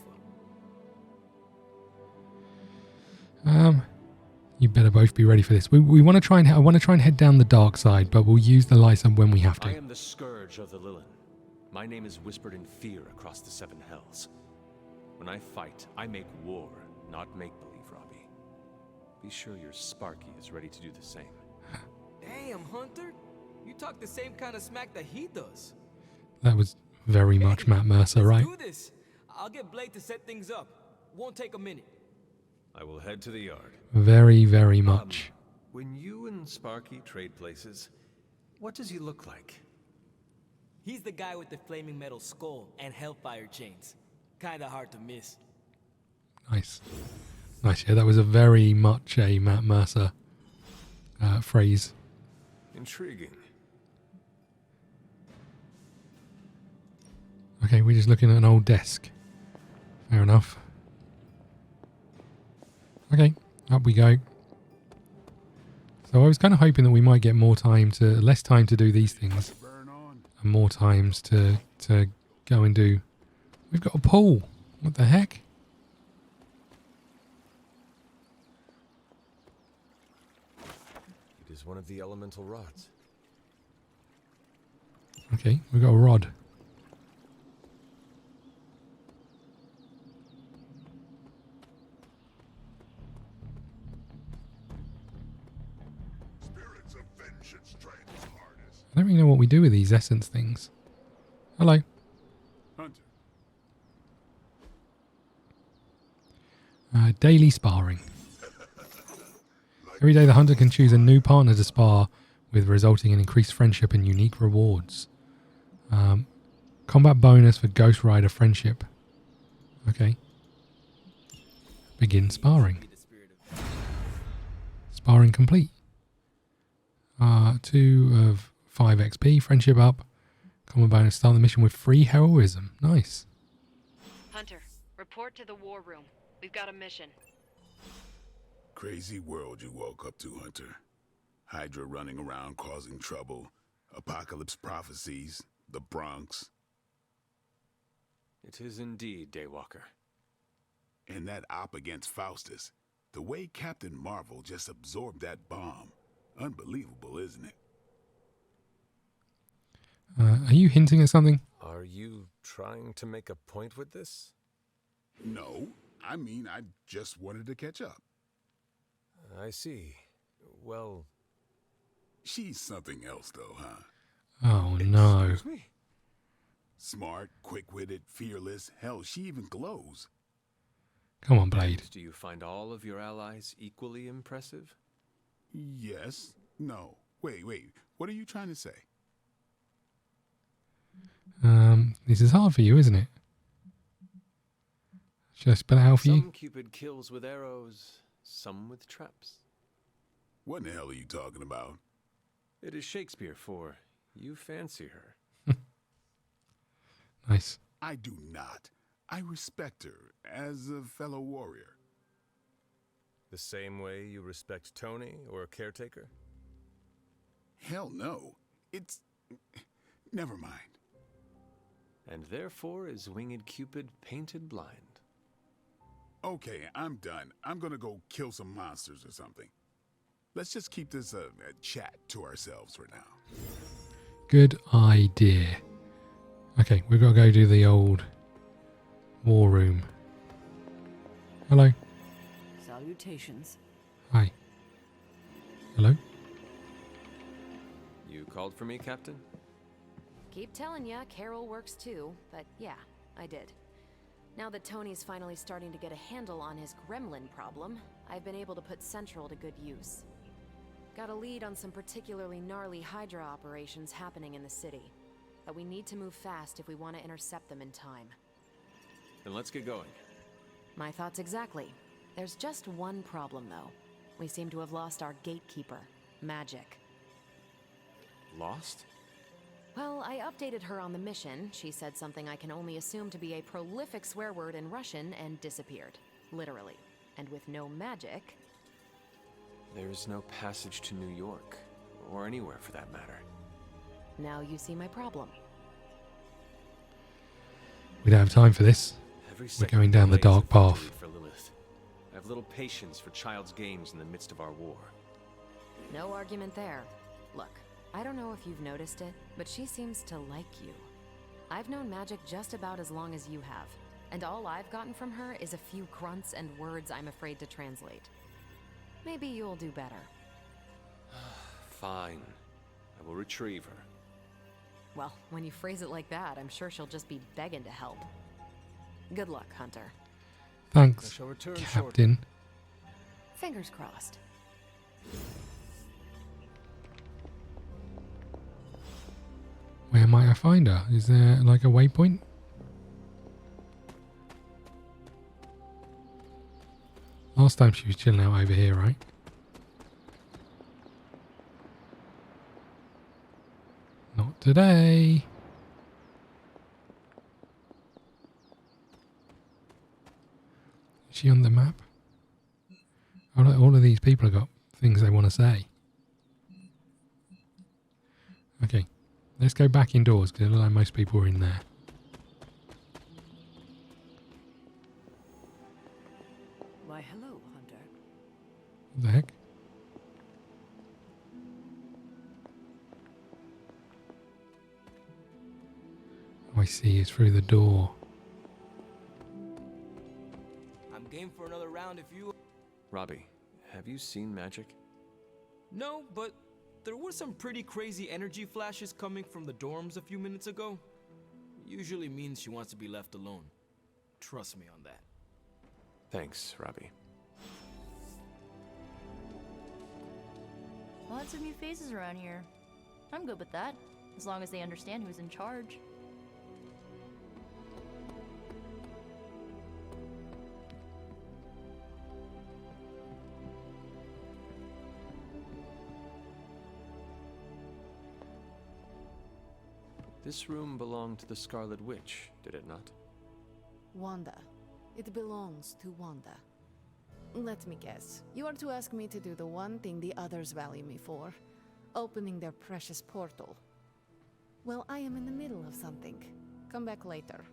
S1: You better both be ready for this. We want to try and I want to try and head down the dark side, but we'll use the lights when we have to.
S3: I am the scourge of the Lilith. My name is whispered in fear across the 7 hells. When I fight, I make war, not make-believe, Robbie. Be sure your Sparky is ready to do the same.
S10: Damn, Hunter! You talk the same kind of smack that he does.
S1: That was very much Matt Mercer, right?
S10: Let's do this. I'll get Blake to set things up. Won't take a minute.
S3: I will head to the yard.
S1: Very, very much.
S3: When you and Sparky trade places, what does he look like?
S10: He's the guy with the flaming metal skull and hellfire chains. Kinda hard to miss.
S1: Nice. Nice, yeah, that was a very much a Matt Mercer phrase.
S3: Intriguing.
S1: Okay, we're just looking at an old desk. Fair enough. Okay, up we go. So I was kind of hoping that we might get less time to do these things. And more times to go and do... We've got a pool. What the heck?
S3: It is one of the elemental rods.
S1: Okay, we've got a rod. I don't really know what we do with these essence things. Hello.
S11: Hunter.
S1: Daily sparring. Every day the hunter can choose a new partner to spar with, resulting in increased friendship and unique rewards. Combat bonus for Ghost Rider friendship. Okay. Begin sparring. Sparring complete. 2 of 5 XP, friendship up. Combat bonus, start the mission with free heroism. Nice.
S12: Hunter, report to the war room. We've got a mission.
S11: Crazy world you woke up to, Hunter. Hydra running around causing trouble. Apocalypse prophecies. The Bronx.
S3: It is indeed, Daywalker.
S11: And that op against Faustus. The way Captain Marvel just absorbed that bomb. Unbelievable, isn't it?
S1: Are you hinting at something?
S3: Are you trying to make a point with this?
S11: No, I mean, I just wanted to catch up.
S3: I see. Well...
S11: She's something else, though, huh?
S1: Oh, no.
S3: Excuse me?
S11: Smart, quick-witted, fearless. Hell, she even glows.
S1: Come on, Blade.
S3: Do you find all of your allies equally impressive?
S11: Yes. No. Wait. What are you trying to say?
S1: This is hard for you, isn't it? Should I spell it out for you?
S3: Some Cupid kills with arrows, some with traps.
S11: What in the hell are you talking about?
S3: It is Shakespeare for you fancy her.
S1: Nice.
S11: I do not. I respect her as a fellow warrior.
S3: The same way you respect Tony or a caretaker?
S11: Hell no. It's... Never mind.
S3: And therefore is winged Cupid painted blind.
S11: Okay, I'm done. I'm gonna go kill some monsters or something. Let's just keep this a chat to ourselves for now.
S1: Good idea. Okay, we've got to go do the old war room. Hello.
S5: Salutations.
S1: Hi. Hello.
S3: You called for me, Captain?
S13: Keep telling ya, Carol works too, but yeah, I did. Now that Tony's finally starting to get a handle on his gremlin problem, I've been able to put Central to good use. Got a lead on some particularly gnarly Hydra operations happening in the city. But we need to move fast if we want to intercept them in time.
S3: Then let's get going.
S13: My thoughts exactly. There's just one problem, though. We seem to have lost our gatekeeper, Magic.
S3: Lost?
S13: Well, I updated her on the mission. She said something I can only assume to be a prolific swear word in Russian and disappeared. Literally. And with no magic...
S3: There's no passage to New York. Or anywhere for that matter.
S13: Now you see my problem.
S1: We don't have time for this. We're going down the dark path.
S3: For Lilith. I have little patience for child's games in the midst of our war.
S13: No argument there. Look, I don't know if you've noticed it, but she seems to like you. I've known Magic just about as long as you have, and all I've gotten from her is a few grunts and words I'm afraid to translate. Maybe you'll do better.
S3: Fine. I will retrieve her.
S13: Well, when you phrase it like that, I'm sure she'll just be begging to help. Good luck, Hunter.
S1: Thanks,
S3: I shall return
S1: Captain.
S13: Fingers crossed.
S1: Where might I find her? Is there like a waypoint? Last time she was chilling out over here, right? Not today. Is she on the map? All of these people have got things they want to say. Okay, let's go back indoors because it looks like most people are in there.
S5: Why, hello, Hunter.
S1: What the heck? Oh, I see. It's through the door.
S10: I'm game for another round if you...
S3: Robbie, have you seen Magic?
S10: No, but there were some pretty crazy energy flashes coming from the dorms a few minutes ago. Usually means she wants to be left alone. Trust me on that.
S3: Thanks, Robbie.
S2: Lots of new faces around here. I'm good with that, as long as they understand who's in charge.
S3: This room belonged to the Scarlet Witch, did it not?
S4: Wanda. It belongs to Wanda. Let me guess. You are to ask me to do the one thing the others value me for. Opening their precious portal. Well, I am in the middle of something. Come back later.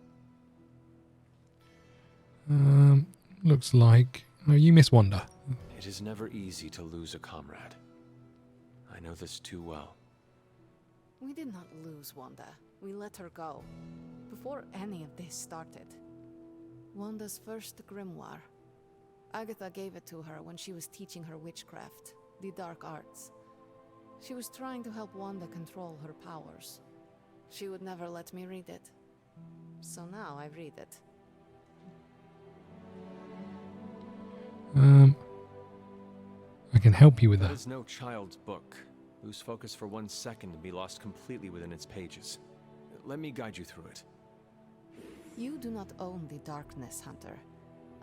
S1: Looks like... Oh, you miss Wanda.
S3: It is never easy to lose a comrade. I know this too well.
S4: We did not lose Wanda. We let her go. Before any of this started. Wanda's first grimoire. Agatha gave it to her when she was teaching her witchcraft, the dark arts. She was trying to help Wanda control her powers. She would never let me read it. So now I read it.
S1: I can help you with
S3: That
S1: that.
S3: is no child's book. Lose focus for 1 second and be lost completely within its pages. Let me guide you through it.
S4: You do not own the darkness, Hunter.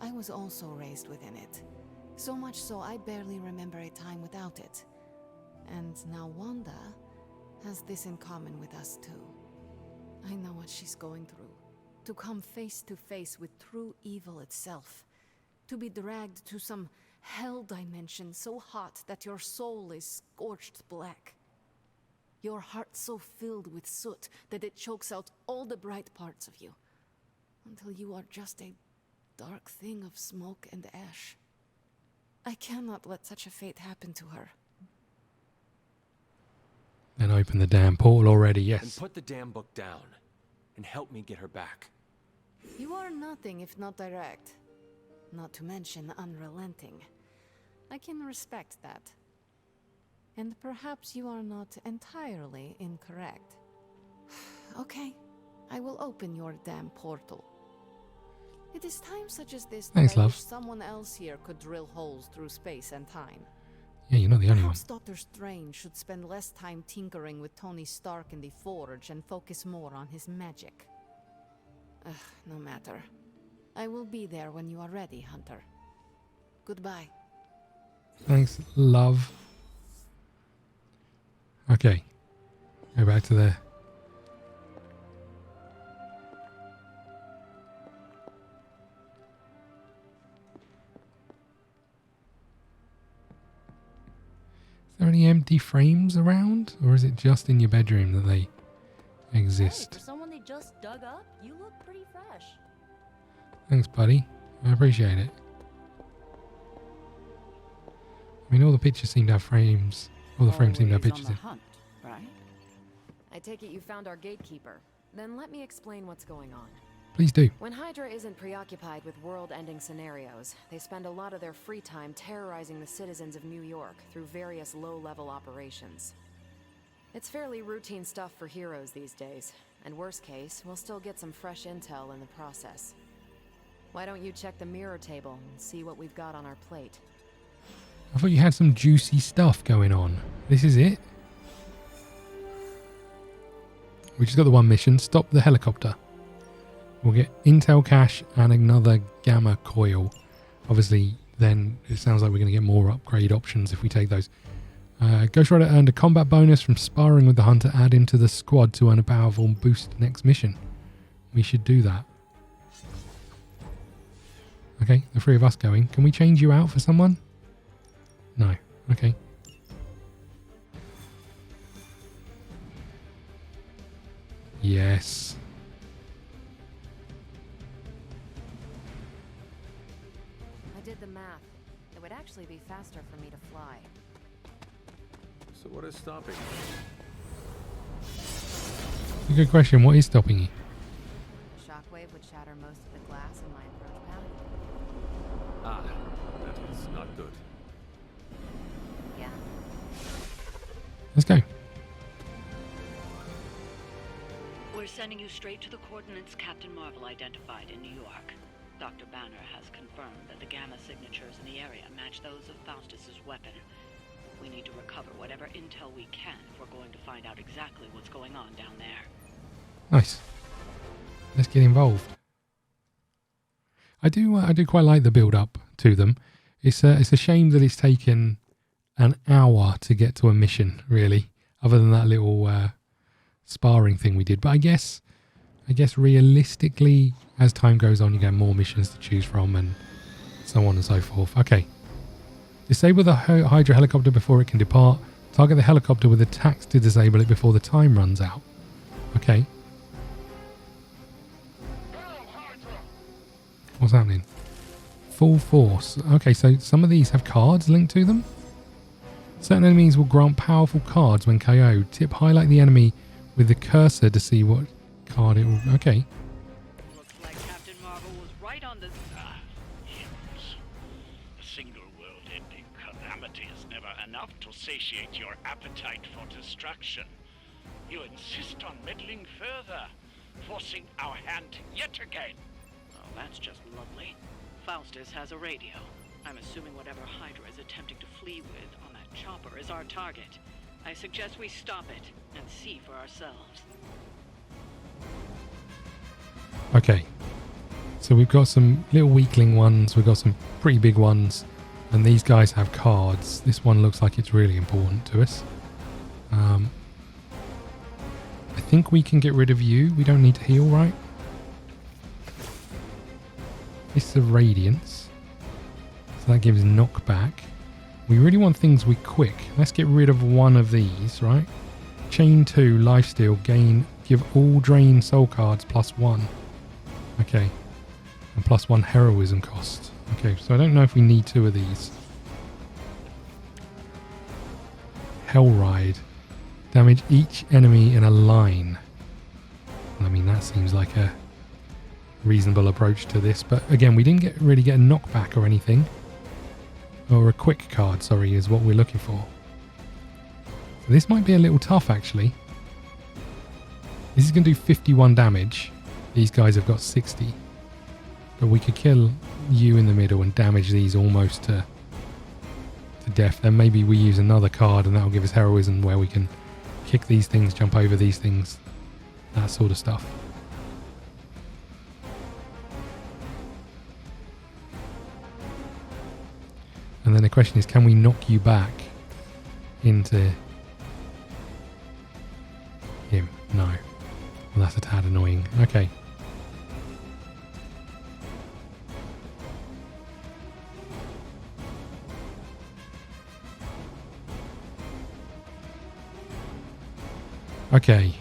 S4: I was also raised within it. So much so I barely remember a time without it. And now Wanda has this in common with us too. I know what she's going through. To come face to face with true evil itself. To be dragged to some hell dimension so hot that your soul is scorched black. Your heart so filled with soot that it chokes out all the bright parts of you. Until you are just a dark thing of smoke and ash. I cannot let such a fate happen to her.
S1: Then open the damn portal already, yes.
S3: And put the damn book down. And help me get her back.
S4: You are nothing if not direct. Not to mention unrelenting. I can respect that. And perhaps you are not entirely incorrect. Okay, I will open your damn portal. It is times such as this
S1: Thanks,
S4: that I
S1: love.
S4: wish someone else here could drill holes through space and time.
S1: Yeah, you're not the only one.
S4: Perhaps Dr. Strange should spend less time tinkering with Tony Stark in the Forge and focus more on his magic. No matter. I will be there when you are ready, Hunter. Goodbye.
S1: Thanks, love. Okay. Go back to there. Is there any empty frames around? Or is it just in your bedroom that they exist?
S2: Hey, for someone they just dug up, you look pretty fresh.
S1: Thanks, buddy. I appreciate it. I mean, all the pictures seem to have frames. All the frames seem to have
S5: Always
S1: pictures
S5: on
S1: in.
S5: the hunt, right?
S13: I take it you found our gatekeeper. Then let me explain what's going on.
S1: Please do.
S13: When Hydra isn't preoccupied with world-ending scenarios, they spend a lot of their free time terrorizing the citizens of New York through various low-level operations. It's fairly routine stuff for heroes these days, and worst case, we'll still get some fresh intel in the process. Why don't you check the mirror table and see what we've got on our plate?
S1: I thought you had some juicy stuff going on. This is it? We just got the one mission. Stop the helicopter. We'll get intel cache and another gamma coil. Obviously, then it sounds like we're going to get more upgrade options if we take those. Ghost Rider earned a combat bonus from sparring with the Hunter. Add him to the squad to earn a powerful boost next mission. We should do that. Okay, the three of us going. Can we change you out for someone? No. Okay. Yes.
S13: I did the math. It would actually be faster for me to fly.
S3: So what is stopping
S1: It's a good question. What is stopping you?
S13: A shockwave would shatter most of the glass in my approach path.
S3: you? Ah, that is not good.
S13: Yeah.
S1: Let's go.
S14: We're sending you straight to the coordinates Captain Marvel identified in New York. Dr. Banner has confirmed that the gamma signatures in the area match those of Faustus's weapon. We need to recover whatever intel we can if we're going to find out exactly what's going on down there.
S1: Nice. Let's get involved. I do quite like the build up to them. It's a shame that it's taken an hour to get to a mission, really, other than that little sparring thing we did. But I guess realistically, as time goes on, you get more missions to choose from and so on and so forth. Okay. Disable the Hydra helicopter before it can depart. Target the helicopter with attacks to disable it before the time runs out. Okay. What's happening? Full force. Okay, so some of these have cards linked to them. Certain enemies will grant powerful cards when KO'd. Tip highlight the enemy with the cursor to see what card it will... Okay.
S14: Looks like Captain Marvel was right on the
S15: calamity is never enough to satiate your appetite for destruction. You insist on meddling further, forcing our hand yet again.
S14: Oh, that's just lovely. Faustus has a radio. I'm assuming whatever Hydra is attempting to flee with on that chopper is our target. I suggest we stop it and see for ourselves.
S1: Okay. So we've got some little weakling ones. We've got some pretty big ones. And these guys have cards. This one looks like it's really important to us. I think we can get rid of you. We don't need to heal, right? This is a Radiance. So that gives knockback. We really want things with quick. Let's get rid of one of these, right? Chain 2, Lifesteal, gain, give all drain soul cards +1. Okay. And +1 heroism cost. Okay, so I don't know if we need 2 of these. Hellride. Damage each enemy in a line. I mean, that seems like a reasonable approach to this. But again, we didn't really get a knockback or anything. Or a quick card, sorry, is what we're looking for. So this might be a little tough, actually. This is going to do 51 damage. These guys have got 60. But we could kill you in the middle and damage these almost to death. Then maybe we use another card and that'll give us heroism where we can kick these things, jump over these things, that sort of stuff. And then the question is, can we knock you back into him? No. Well, that's a tad annoying. Okay. Okay.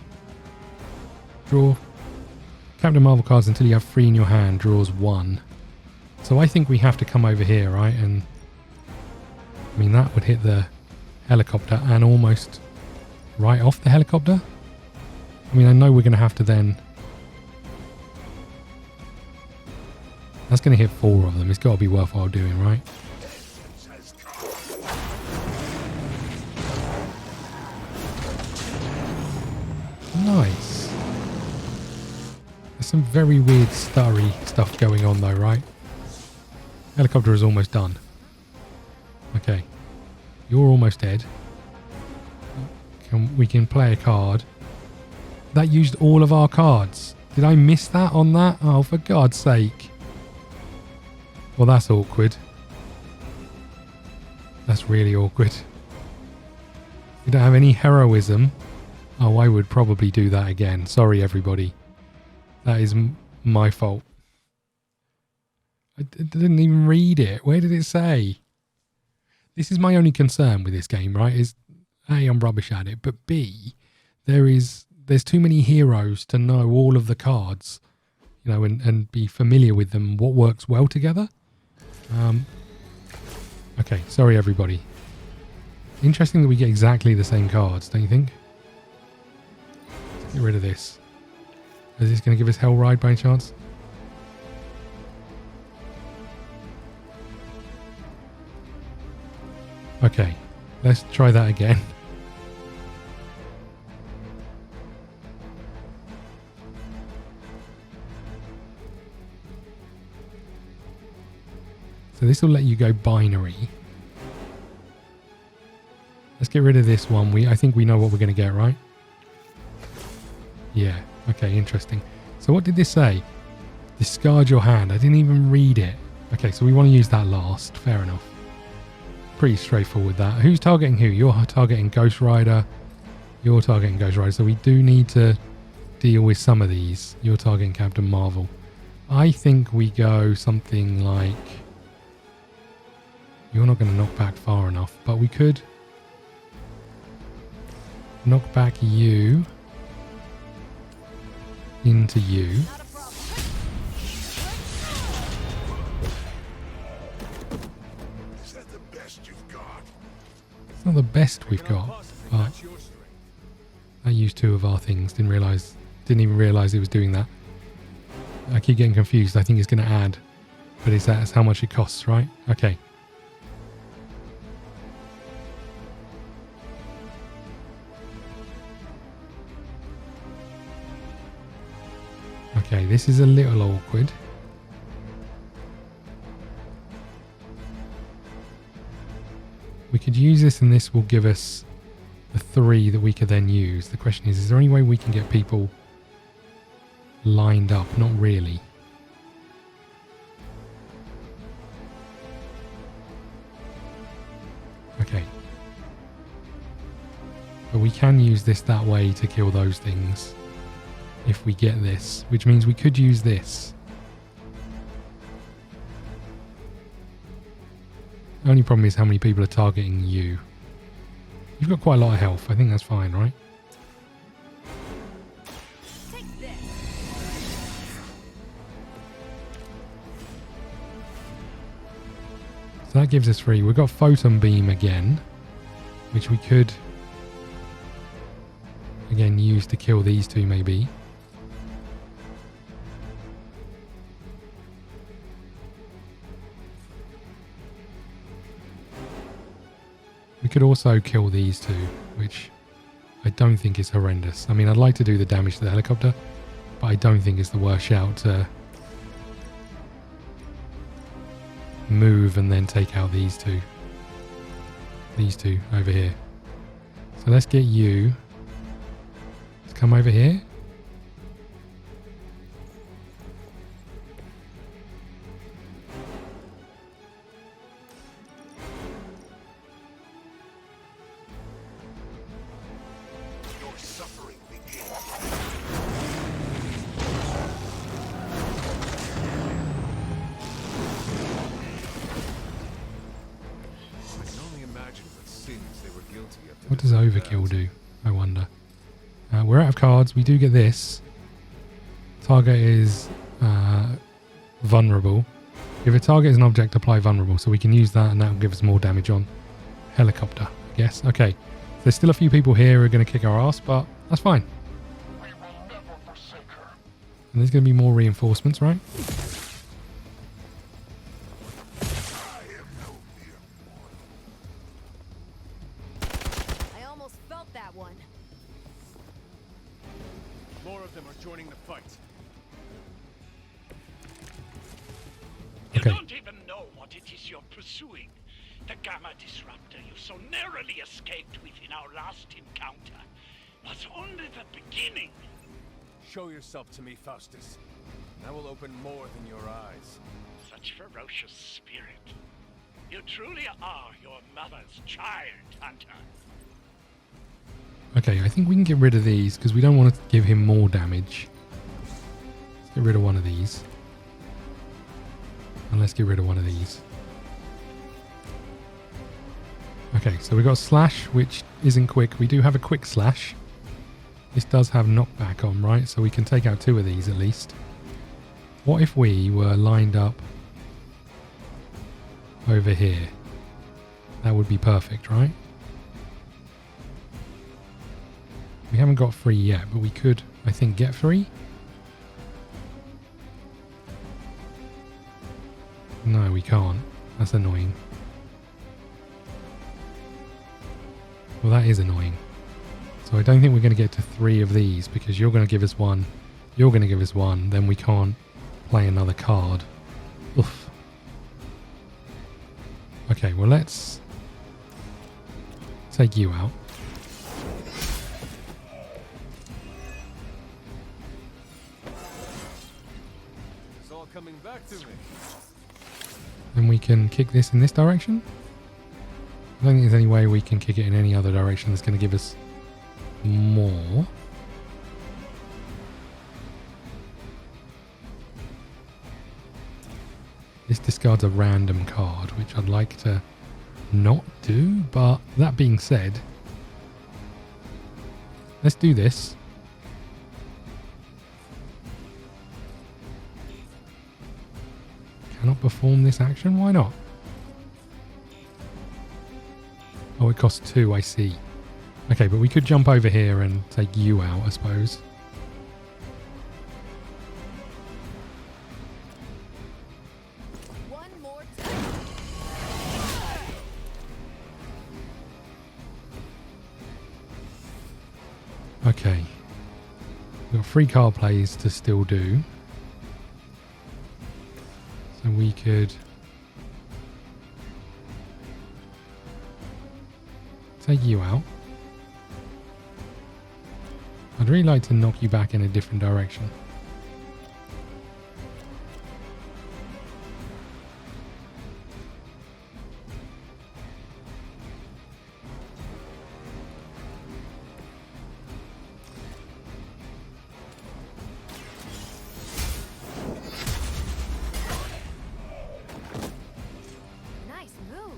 S1: Draw Captain Marvel cards until you have 3 in your hand. Draws 1. So I think we have to come over here, right? And I mean, that would hit the helicopter and almost right off the helicopter. I mean, I know we're going to have to then... That's going to hit 4 of them. It's got to be worthwhile doing, right? Nice. There's some very weird stuttery stuff going on though, right? Helicopter is almost done. Okay. You're almost dead. We can play a card. That used all of our cards. Did I miss that on that? Oh, for God's sake. Well, that's awkward. That's really awkward. We don't have any heroism. Oh, I would probably do that again. Sorry, everybody. That is my fault. I didn't even read it. Where did it say? This is my only concern with this game, right? Is A, I'm rubbish at it, but B, there's too many heroes to know all of the cards, you know, and be familiar with them, what works well together. Okay, sorry everybody. Interesting that we get exactly the same cards, don't you think? Let's get rid of this. Is this going to give us Hellride by any chance? Okay, let's try that again. So this will let you go binary. Let's get rid of this one. I think we know what we're going to get, right? Yeah. Okay, interesting. So what did this say? Discard your hand. I didn't even read it. Okay, so we want to use that last. Fair enough. Pretty straightforward that. Who's targeting who? You're targeting Ghost Rider. You're targeting Ghost Rider. So we do need to deal with some of these. You're targeting Captain Marvel. I think we go something like... You're not going to knock back far enough, but we could knock back you into you. It's not the best we've got, but I used 2 of our things. Didn't even realise it was doing that. I keep getting confused. I think it's going to add, but that's how much it costs, right? Okay. Okay, this is a little awkward. We could use this and this will give us the 3 that we could then use. The question is there any way we can get people lined up? Not really. Okay. But we can use this that way to kill those things if we get this, which means we could use this. The only problem is how many people are targeting you. You've got quite a lot of health. I think that's fine, right? So that gives us 3. We've got photon beam again, which we could again use to kill these 2 maybe. We could also kill these 2, which I don't think is horrendous. I mean, I'd like to do the damage to the helicopter, but I don't think it's the worst shout to move and then take out these 2. These 2 over here. So let's get you to come over here. What does overkill do, I wonder? We're out of cards. We do get this. Target is vulnerable. If a target is an object, apply vulnerable. So we can use that and that will give us more damage on helicopter, I guess. Okay. There's still a few people here who are going to kick our ass, but that's fine. And there's going to be more reinforcements, right?
S15: You don't even know what it is you're pursuing. The Gamma Disruptor you so narrowly escaped with in our last encounter was only the beginning.
S3: Show yourself to me, Faustus. And I will open more than your eyes.
S15: Such ferocious spirit. You truly are your mother's child, Hunter.
S1: Okay, I think we can get rid of these because we don't want to give him more damage. Let's get rid of one of these. And let's get rid of one of these. Okay, so we've got slash, which isn't quick. We do have a quick slash. This does have knockback on, right? So we can take out 2 of these at least. What if we were lined up over here? That would be perfect, right? We haven't got 3 yet, but we could, I think, get 3. No, we can't. That's annoying. Well, that is annoying. So I don't think we're going to get to 3 of these because you're going to give us 1. You're going to give us 1. Then we can't play another card. Oof. Okay, well, let's take you out.
S3: It's all coming back to me.
S1: Then we can kick this in this direction. I don't think there's any way we can kick it in any other direction that's going to give us more. This discards a random card, which I'd like to not do, but that being said, let's do this. Cannot perform this action? Why not? Oh, it costs 2, I see. Okay, but we could jump over here and take you out, I suppose.
S13: One more time.
S1: Okay. We've got 3 card plays to still do. we could take you out. I'd really like to knock you back in a different direction.
S13: Nice move.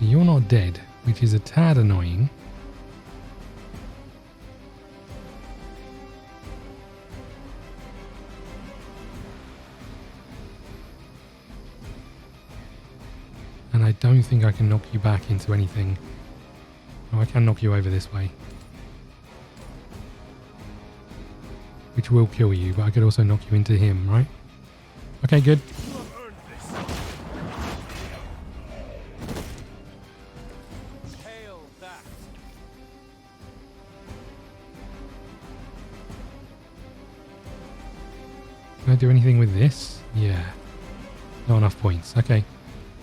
S1: You're not dead, which is a tad annoying. And I don't think I can knock you back into anything. Oh, I can knock you over this way. Which will kill you, but I could also knock you into him, right? Okay, good. Can I do anything with this? Yeah. Not enough points. Okay.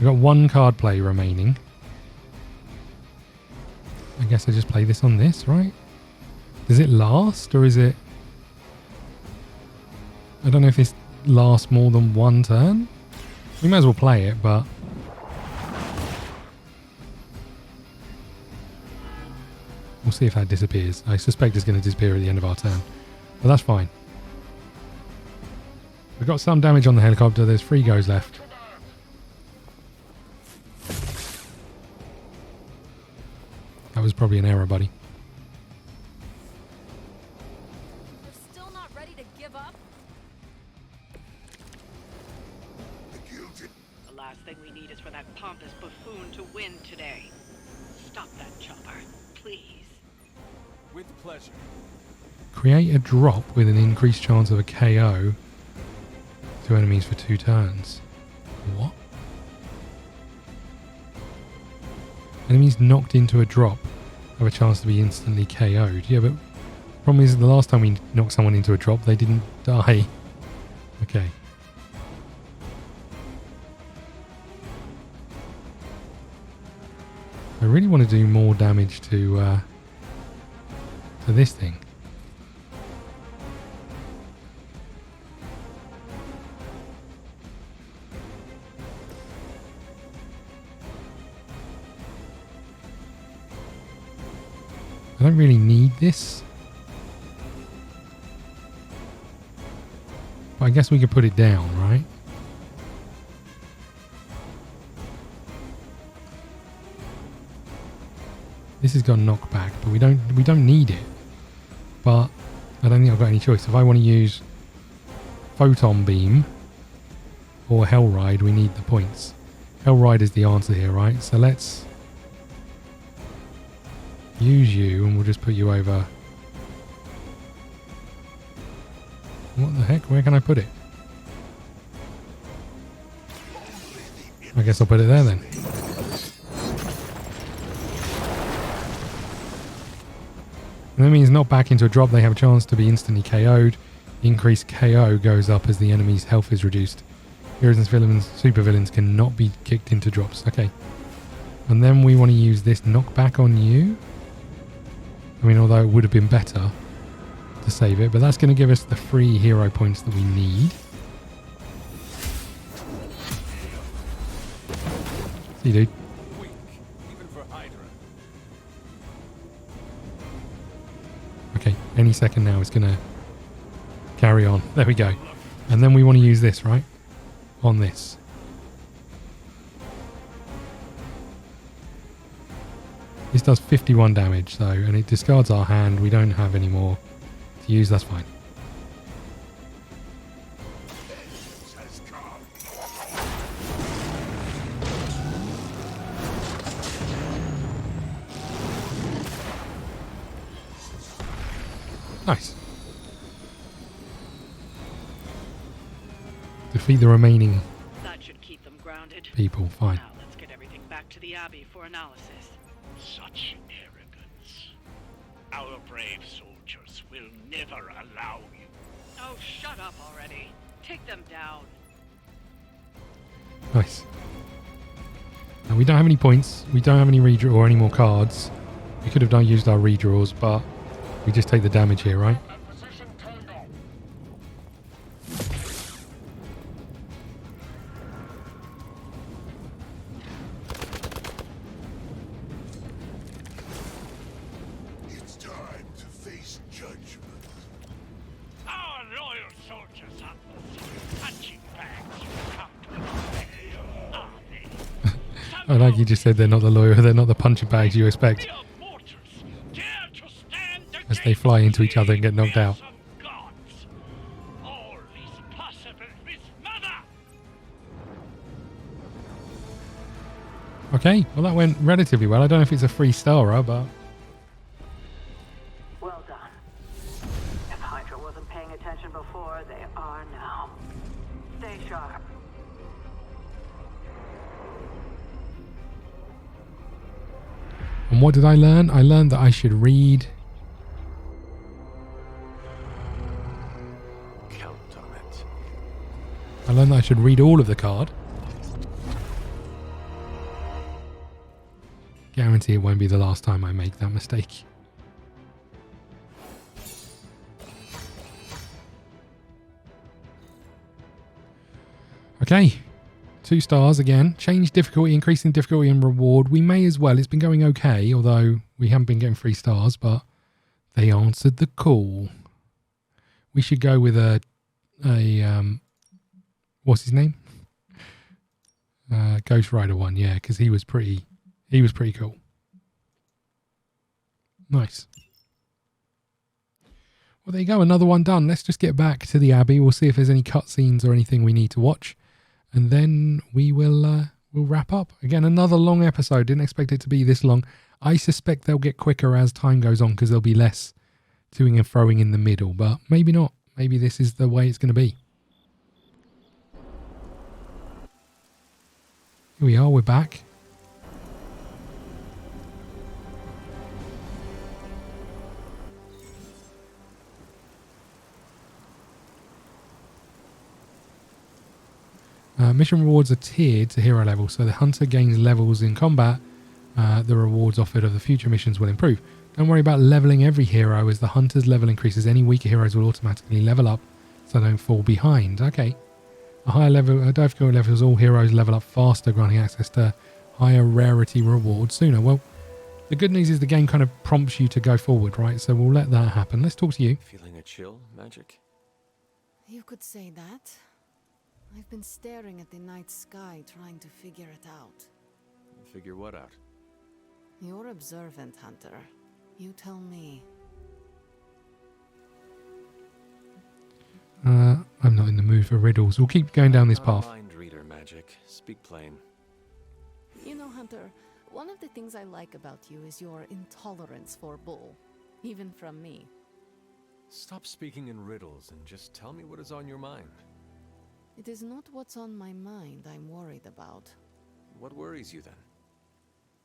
S1: We've got one card play remaining. I guess I just play this on this, right? Does it last, or is it... I don't know if this lasts more than one turn. We might as well play it, but... we'll see if that disappears. I suspect it's going to disappear at the end of our turn. But that's fine. We've got some damage on the helicopter. There's 3 goes left. That was probably an error, buddy.
S13: You're still not ready to give up?
S14: The last thing we need is for that pompous buffoon to win today. Stop that chopper, please.
S3: With pleasure.
S1: Create a drop with an increased chance of a KO to enemies for 2 turns. What? Enemies knocked into a drop have a chance to be instantly KO'd. Yeah, but the problem is the last time we knocked someone into a drop, they didn't die. Okay. I really want to do more damage to this thing. I don't really need this. But I guess we could put it down, right? This has got knockback, but we don't need it. But I don't think I've got any choice. If I want to use Photon Beam or Hellride, we need the points. Hellride is the answer here, right? So let's use you, and we'll just put you over. What the heck? Where can I put it? I guess I'll put it there then. And that means not back into a drop. They have a chance to be instantly KO'd. Increased KO goes up as the enemy's health is reduced. Heroes and villains, supervillains cannot be kicked into drops. Okay. And then we want to use this knockback on you. I mean, although it would have been better to save it, but that's going to give us the 3 hero points that we need. See, dude.
S3: Weak, even for Hydra.
S1: Okay, any second now it's going to carry on. There we go. And then we want to use this, right? On this. This does 51 damage though, and it discards our hand. We don't have any more to use, that's fine. Nice. Defeat the remaining
S14: That should keep them grounded.
S1: people, fine.
S14: Now let's get everything back to the Abbey for analysis.
S15: Such arrogance. Our brave soldiers will never allow you
S14: Oh, shut up already. Take them down.
S1: Nice. Now, we don't have any points. We don't have any redraw or any more cards. We could have used our redraws, but we just take the damage here, right?
S11: It's time to face judgment.
S15: Our loyal soldiers aren't the sort of punching bags you come to expect, are they?
S1: I like you just said they're not the lawyer, they're not the punching bags you expect. As they fly into each other and get knocked out.
S15: All is possible with Mother.
S1: Okay, well that went relatively well. I don't know if it's a 3-starer, but...
S14: Well done. If Hydra wasn't paying attention before, they are now. Stay sharp.
S1: And what did I learn? I learned that I should read...
S3: Count on it.
S1: I learned that I should read all of the card. Guarantee it won't be the last time I make that mistake. Okay. 2 stars again. Change difficulty, increasing difficulty and reward. We may as well. It's been going okay, although we haven't been getting 3 stars, but they answered the call. We should go with a what's his name? Ghost Rider one, yeah, because he was pretty cool. Nice. Well, there you go, another one done. Let's just get back to the Abbey. We'll see if there's any cutscenes or anything we need to watch, and then we will we'll wrap up. Again, another long episode. Didn't expect it to be this long. I suspect they'll get quicker as time goes on because there'll be less toing and froing in the middle, but maybe not. Maybe this is the way it's going to be. Here we are, we're back. Mission rewards are tiered to hero level, so the hunter gains levels in combat. The rewards offered of the future missions will improve. Don't worry about leveling every hero, as the hunter's level increases. Any weaker heroes will automatically level up, so don't fall behind. Okay. A higher level, difficulty levels, all heroes level up faster, granting access to higher rarity rewards sooner. Well, the good news is the game kind of prompts you to go forward, right? So we'll let that happen. Let's talk to you.
S3: Feeling a chill, Magic?
S4: You could say that. I've been staring at the night sky trying to figure it out.
S3: Figure what out?
S4: You're observant, Hunter. You tell me.
S1: I'm not in the mood for riddles. We'll keep going down this path.
S3: Mind reader, Magic. Speak plain.
S4: You know, Hunter, one of the things I like about you is your intolerance for bull. Even from me.
S3: Stop speaking in riddles and just tell me what is on your mind.
S4: It is not what's on my mind I'm worried about.
S3: What worries you then?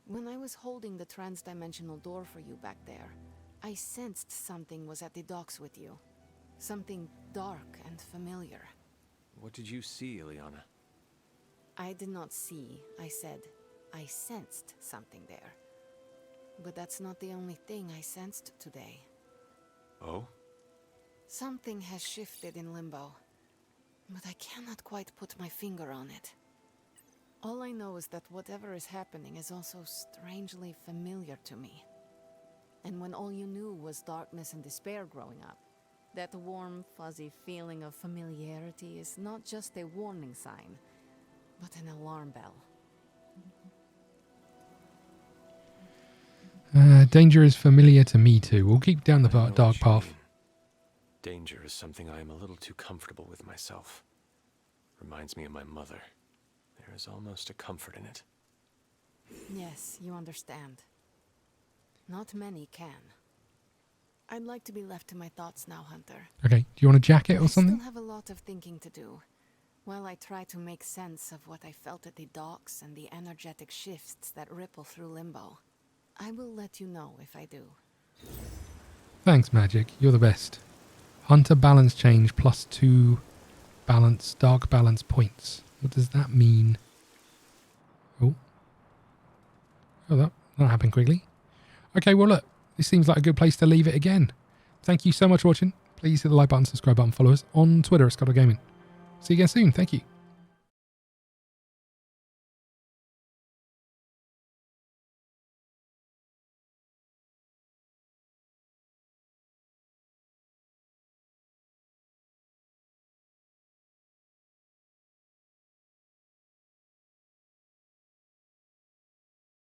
S4: When I was holding the trans-dimensional door for you back there, I sensed something was at the docks with you. Something dark and familiar.
S3: What did you see, Ileana?
S4: I did not see, I said. I sensed something there. But that's not the only thing I sensed today.
S3: Oh?
S4: Something has shifted in Limbo. But I cannot quite put my finger on it. All I know is that whatever is happening is also strangely familiar to me. And when all you knew was darkness and despair growing up, that warm, fuzzy feeling of familiarity is not just a warning sign, but an alarm bell.
S1: Danger is familiar to me too. We'll keep down the dark path.
S3: Danger is something I am a little too comfortable with myself. Reminds me of my mother. There is almost a comfort in it.
S4: Yes, you understand. Not many can. I'd like to be left to my thoughts now, Hunter.
S1: Okay, do you want a jacket or something?
S4: I still have a lot of thinking to do. While I try to make sense of what I felt at the docks and the energetic shifts that ripple through Limbo. I will let you know if I do.
S1: Thanks, Magic. You're the best. Hunter balance change +2 balance, dark balance points. What does that mean? Oh, that happened quickly. Okay, well look, this seems like a good place to leave it again. Thank you so much for watching. Please hit the like button, subscribe button, follow us on Twitter at ScottDogGaming. See you again soon. Thank you.